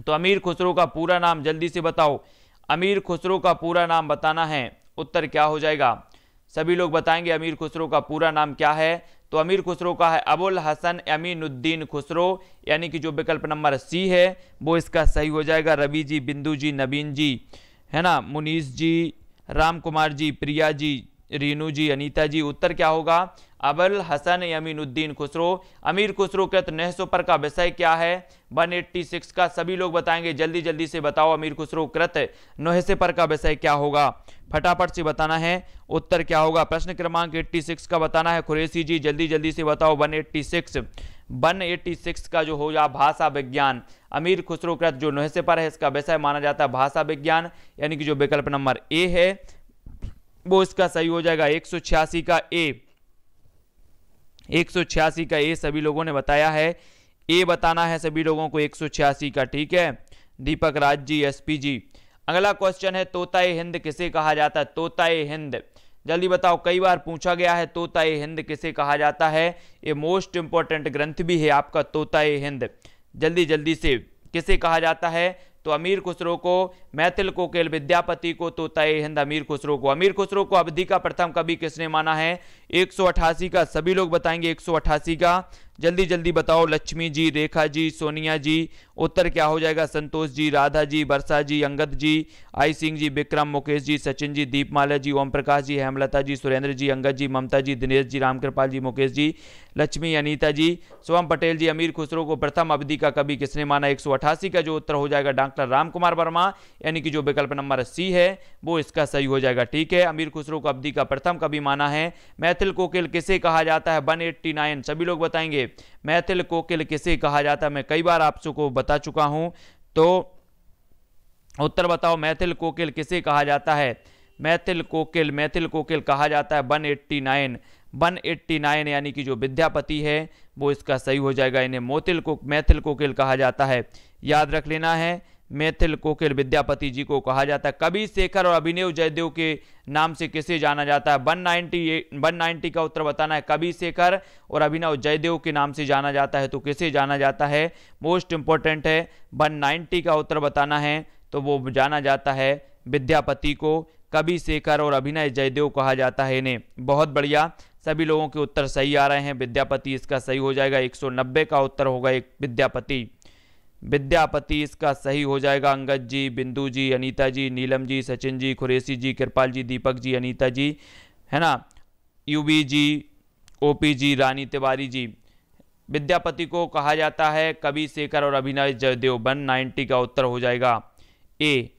तो अमीर खुसरो का पूरा नाम जल्दी से बताओ। अमीर खुसरो का पूरा नाम बताना है। उत्तर क्या हो जाएगा? सभी लोग बताएंगे अमीर खुसरो का पूरा नाम क्या है। तो अमीर खुसरो का है अबुल हसन अमीनुद्दीन खुसरो, यानी कि जो विकल्प नंबर सी है वो इसका सही हो जाएगा। रवि जी, बिंदु जी, नवीन जी, है ना, मुनीष जी, राम कुमार जी, प्रिया जी, रीनू जी, अनीता जी, उत्तर क्या होगा? अबुल हसन अमीनुद्दीन खुसरो। अमीर खुसरो कृत नहसो पर का विषय क्या है? 186 का सभी लोग बताएंगे, जल्दी जल्दी से बताओ। अमीर खुसरो कृत नहसे पर का विषय क्या होगा? फटाफट से बताना है। उत्तर क्या होगा? प्रश्न क्रमांक 86 का बताना है। कुरैशी जी, जल्दी जल्दी से बताओ। 186 का जो होगा भाषा विज्ञान। अमीर खुसरो कृत जो नहसे पर है इसका विषय माना जाता है भाषा विज्ञान, यानी कि जो विकल्प नंबर ए है वो इसका सही हो जाएगा। 186 का ए, 186 का ए सभी लोगों ने बताया है। ए बताना है सभी लोगों को 186 का। ठीक है। दीपक राज जी, एसपी जी। अगला क्वेश्चन है तोताए हिंद किसे कहा जाता है? तोताए हिंद जल्दी बताओ, कई बार पूछा गया है तोताए हिंद किसे कहा जाता है। ये मोस्ट इंपॉर्टेंट ग्रंथ भी है आपका तोताए हिंद। जल्दी जल्दी से किसे कहा जाता है? तो अमीर खुसरो को, मैथिल कोकिल विद्यापति को तोताए हिंद अमीर खुसरो को। अमीर खुसरो को अवधि का प्रथम कवि किसने माना है? 188 का सभी लोग बताएंगे। 188 का जल्दी जल्दी बताओ। लक्ष्मी जी, रेखा जी, सोनिया जी, उत्तर क्या हो जाएगा? संतोष जी, राधा जी, वर्षा जी, अंगद जी, आई सिंह जी, विक्रम, मुकेश जी, सचिन जी, दीपमाला जी, ओम प्रकाश जी, हेमलता जी, सुरेंद्र जी, अंगद जी, ममता जी, दिनेश जी, रामकृपाल जी, मुकेश जी, लक्ष्मी, अनीता जी, शुभम पटेल जी। अमीर खुसरो को प्रथम अवधि का कवि किसने माना? 188 का जो उत्तर हो जाएगा डॉक्टर रामकुमार वर्मा, यानी कि जो विकल्प नंबर सी है वो इसका सही हो जाएगा। ठीक है। अमीर खुसरो को अवधि का प्रथम कवि माना है। मैथिल कोकिल किसे कहा जाता है? 189 सभी लोग बताएंगे। मैथिल कोकिल किसे कहा जाता है? मैं कई बार आप सबको बता चुका हूं, तो उत्तर बताओ। मैथिल कोकिल किसे कहा जाता है? मैथिल कोकिल कहा जाता है 189 यानी कि जो विद्यापति है वो इसका सही हो जाएगा। इन्हें मैथिल कोकिल कहा जाता है, याद रख लेना है। मैथिल कोकिल विद्यापति जी को कहा जाता है। कवि शेखर और अभिनव जयदेव के नाम से किसे जाना जाता है? 190 का उत्तर बताना है। कवि शेखर और अभिनव जयदेव के नाम से जाना जाता है, तो किसे जाना जाता है? मोस्ट इंपॉर्टेंट है, 190 का उत्तर बताना है। तो वो जाना जाता है विद्यापति को। कवि शेखर और अभिनव जयदेव कहा जाता है इन्हें। बहुत बढ़िया, सभी लोगों के उत्तर सही आ रहे हैं। विद्यापति इसका सही हो जाएगा। 190 का उत्तर होगा एक विद्यापति इसका सही हो जाएगा। अंगद जी, बिंदु जी, अनीता जी, नीलम जी, सचिन जी, कुरैशी जी, कृपाल जी, दीपक जी, अनीता जी, है ना, यूबी जी, ओपी जी, रानी तिवारी जी। विद्यापति को कहा जाता है कवि शेखर और अभिनव जयदेव। 190 का उत्तर हो जाएगा ए।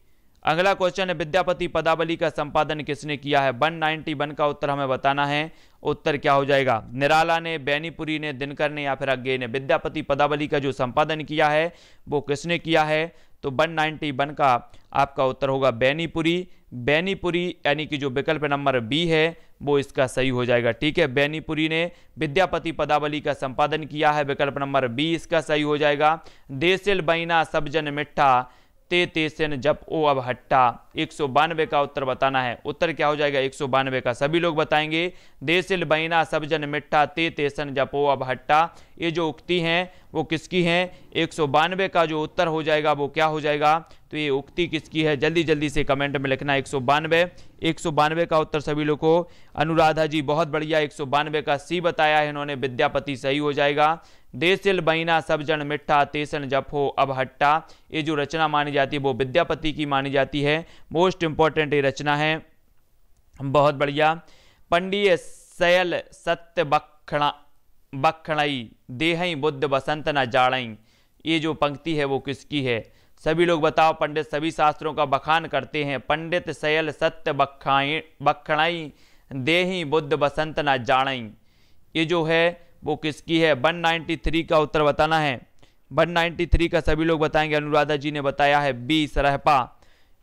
अगला क्वेश्चन है विद्यापति पदावली का संपादन किसने किया है? 191 का उत्तर हमें बताना है। उत्तर क्या हो जाएगा? निराला ने, बैनीपुरी ने, दिनकर ने या फिर अज्ञे ने। विद्यापति पदावली का जो संपादन किया है वो किसने किया है? तो 191 का आपका उत्तर होगा बेनीपुरी। बेनीपुरी यानी कि जो विकल्प नंबर बी है वो इसका सही हो जाएगा। ठीक है, बेनीपुरी ने विद्यापति पदावली का संपादन किया है, विकल्प नंबर बी इसका सही हो जाएगा। देसिल बैना सब जन मिठा ते तेसन जप ओ अब हट्टा, 192 का उत्तर बताना है। उत्तर क्या हो जाएगा 192 का, सभी लोग बताएंगे। देसिल बैना सब जन मिठा ते तेसन जप ओ अब हट्टा, ये जो उक्ति हैं वो किसकी हैं? 192 का जो उत्तर हो जाएगा वो क्या हो जाएगा? तो ये उक्ति किसकी है? जल्दी जल्दी से कमेंट में लिखना 192 का उत्तर सभी लोग को। अनुराधा जी बहुत बढ़िया, 192 का सी बताया है इन्होंने, विद्यापति सही हो जाएगा। देसिल बैना सब जन मिठा तेसन जफो अब हट्टा, ये जो रचना मानी जाती है वो विद्यापति की मानी जाती है। मोस्ट इंपॉर्टेंट ये रचना है, बहुत बढ़िया। पंडिय सयल सत्य बखणई देहई बुद्ध बसंत न जाड़ई, ये जो पंक्ति है वो किसकी है? सभी लोग बताओ। पंडित सभी शास्त्रों का बखान करते हैं। पंडित सयल सत्य बखणई देही बुद्ध बसंत न जाड़ई, ये जो है वो किसकी है? 193 का उत्तर बताना है। 193 का सभी लोग बताएंगे। अनुराधा जी ने बताया है बी सरहपा,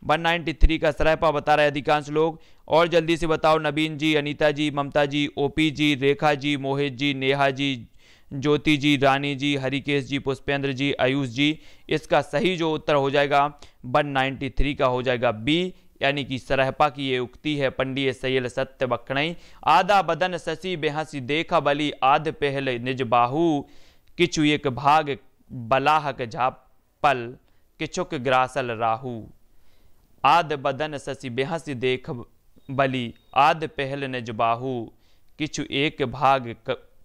193 का सरहपा बता रहे अधिकांश लोग। और जल्दी से बताओ नवीन जी, अनीता जी, ममता जी, ओपी जी, रेखा जी, मोहित जी, नेहा जी, ज्योति जी, रानी जी, हरिकेश जी, पुष्पेंद्र जी, आयुष जी, इसका सही जो उत्तर हो जाएगा 193 का हो जाएगा बी, यानी कि सरहपा की ये उक्ति है। पंडिय सयल सत्य बखणई आधा बदन शशि बेहसी देखा बली आध पहल निज बाहू, किचु एक भाग बलाहक झापल किचुक ग्रासल राहू। आध बदन शशि बेहसी देख बली आध पहल निज बाहू, किचु एक भाग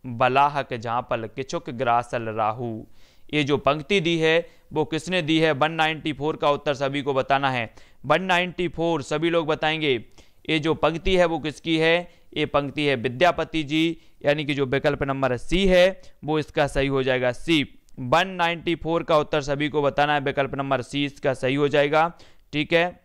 बलाहक झापल किचुक ग्रासल राहू, ये जो पंक्ति दी है वो किसने दी है? 194 का उत्तर सभी को बताना है। 194 सभी लोग बताएंगे। ये जो पंक्ति है वो किसकी है? ये पंक्ति है विद्यापति जी, यानी कि जो विकल्प नंबर सी है वो इसका सही हो जाएगा सी। 194 का उत्तर सभी को बताना है, विकल्प नंबर सी इसका सही हो जाएगा। ठीक है,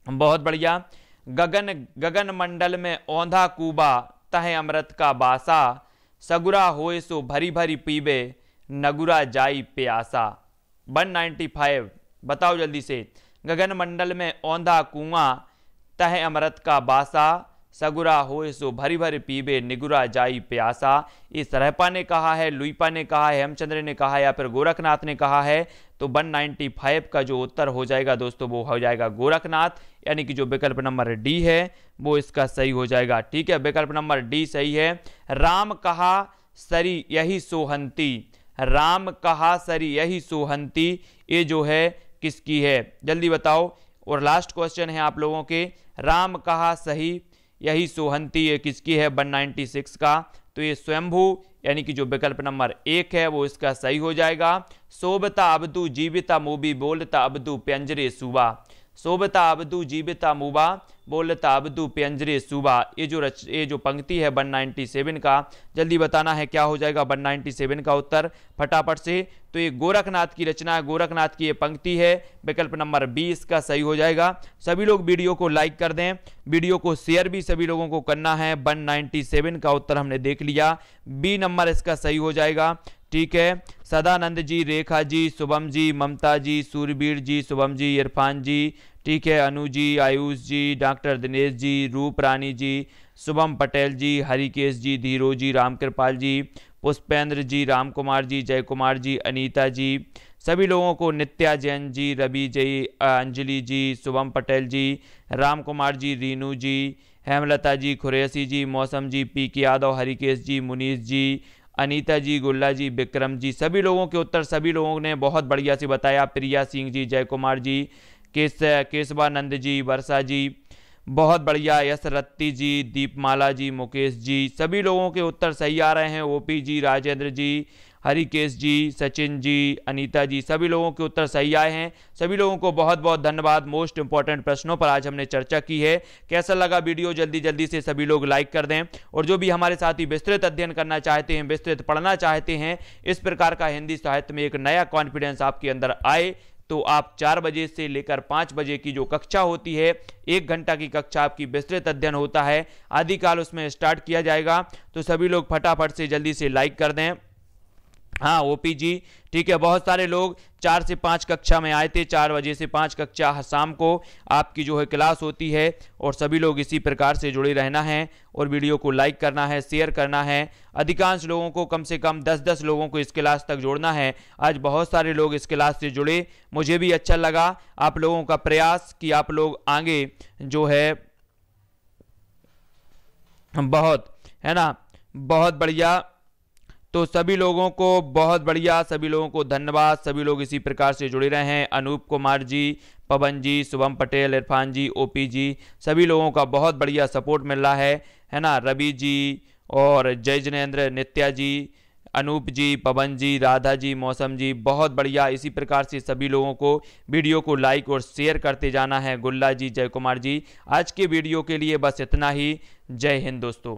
बहुत बढ़िया। गगन मंडल में औंधा कूबा तह अमृत का बासा, सगुरा होए सो भरी भरी पीबे नगुरा जाई प्यासा। 195 बताओ जल्दी से। गगन मंडल में औंधा कुआं तह अमृत का बासा, सगुरा होए सो भरी भरी पीबे निगुरा जाई प्यासा, ये सरहपा ने कहा है, लुईपा ने कहा है, हेमचंद्र ने कहा है या फिर गोरखनाथ ने कहा है। तो 195 का जो उत्तर हो जाएगा दोस्तों वो हो जाएगा गोरखनाथ, यानी कि जो विकल्प नंबर डी है वो इसका सही हो जाएगा। ठीक है, विकल्प नंबर डी सही है। राम कहा सरी यही सोहंती, राम कहा सरी यही सोहंती, ये जो है किसकी है? जल्दी बताओ। और लास्ट क्वेश्चन है आप लोगों के, राम कहा सही यही सोहंती, ये किसकी है? 196 का। तो ये स्वयंभू यानी कि जो विकल्प नंबर 1 है वो इसका सही हो जाएगा। सोबता अबदू जीविता मूबी बोलता अबदू प्यंजरे सुबा, सोबता अबदू जीविता मूबा बोलता अबदू प्यंजरे सुबा, ये जो पंक्ति है 197 का, जल्दी बताना है क्या हो जाएगा 197 का उत्तर फटाफट से। तो ये गोरखनाथ की रचना है, गोरखनाथ की ये पंक्ति है, विकल्प नंबर 20 का सही हो जाएगा। सभी लोग वीडियो को लाइक कर दें, वीडियो को शेयर भी सभी लोगों को करना है। 197 का उत्तर हमने देख लिया, बी नंबर इसका सही हो जाएगा। ठीक है, सदानंद जी, रेखा जी, शुभम जी, ममता जी, सूरबीर जी, शुभम जी, इरफान जी, ठीक है, अनु जी, आयुष जी, डॉक्टर दिनेश जी, रूप रानी जी, शुभम पटेल जी, हरिकेश जी, धीरो जी, रामकृपाल जी, पुष्पेंद्र जी, राम कुमार जी, जय कुमार जी, अनीता जी, सभी लोगों को, नित्या जैन जी, रवि जी, अंजलि जी, शुभम पटेल जी, राम कुमार जी, रीनू जी, हेमलता जी, खुरैसी जी, मौसम जी, पी के यादव, हरिकेश जी, मुनीष जी, अनीता जी, गुल्ला जी, विक्रम जी, सभी लोगों के उत्तर सभी लोगों ने बहुत बढ़िया से बताया। प्रिया सिंह जी, जय कुमार जी, केशवानंद जी, वर्षा जी, बहुत बढ़िया, यश रत्ती जी, दीपमाला जी, मुकेश जी, सभी लोगों के उत्तर सही आ रहे हैं। ओपी जी, राजेंद्र जी, हरिकेश जी, सचिन जी, अनीता जी, सभी लोगों के उत्तर सही आए हैं। सभी लोगों को बहुत बहुत धन्यवाद। मोस्ट इंपॉर्टेंट प्रश्नों पर आज हमने चर्चा की है। कैसा लगा वीडियो जल्दी जल्दी से सभी लोग लाइक कर दें। और जो भी हमारे साथी विस्तृत अध्ययन करना चाहते हैं, विस्तृत पढ़ना चाहते हैं, इस प्रकार का हिंदी साहित्य में एक नया कॉन्फिडेंस आपके अंदर आए, तो आप 4 बजे से लेकर 5 बजे की जो कक्षा होती है, 1 घंटा की कक्षा आपकी विस्तृत अध्ययन होता है, आदिकाल उसमें स्टार्ट किया जाएगा। तो सभी लोग फटाफट से जल्दी से लाइक कर दें हाँ ओपी जी, ठीक है। बहुत सारे लोग 4 से 5 कक्षा में आए थे, 4 बजे से 5 कक्षा शाम को आपकी जो है क्लास होती है, और सभी लोग इसी प्रकार से जुड़े रहना है और वीडियो को लाइक करना है, शेयर करना है। अधिकांश लोगों को कम से कम 10-10 लोगों को इस क्लास तक जोड़ना है। आज बहुत सारे लोग इस क्लास से जुड़े, मुझे भी अच्छा लगा आप लोगों का प्रयास कि आप लोग आगे जो है बहुत, है ना, बहुत बढ़िया। तो सभी लोगों को बहुत बढ़िया, सभी लोगों को धन्यवाद। सभी लोग इसी प्रकार से जुड़े रहे हैं। अनूप कुमार जी, पवन जी, शुभम पटेल, इरफान जी, ओपी जी, सभी लोगों का बहुत बढ़िया सपोर्ट मिल रहा है ना। रवि जी और जय जिनेन्द्र, नित्या जी, अनूप जी, पवन जी, राधा जी, मौसम जी, बहुत बढ़िया। इसी प्रकार से सभी लोगों को वीडियो को लाइक और शेयर करते जाना है। गुल्ला जी, जय कुमार जी। आज के वीडियो के लिए बस इतना ही। जय हिंद दोस्तों।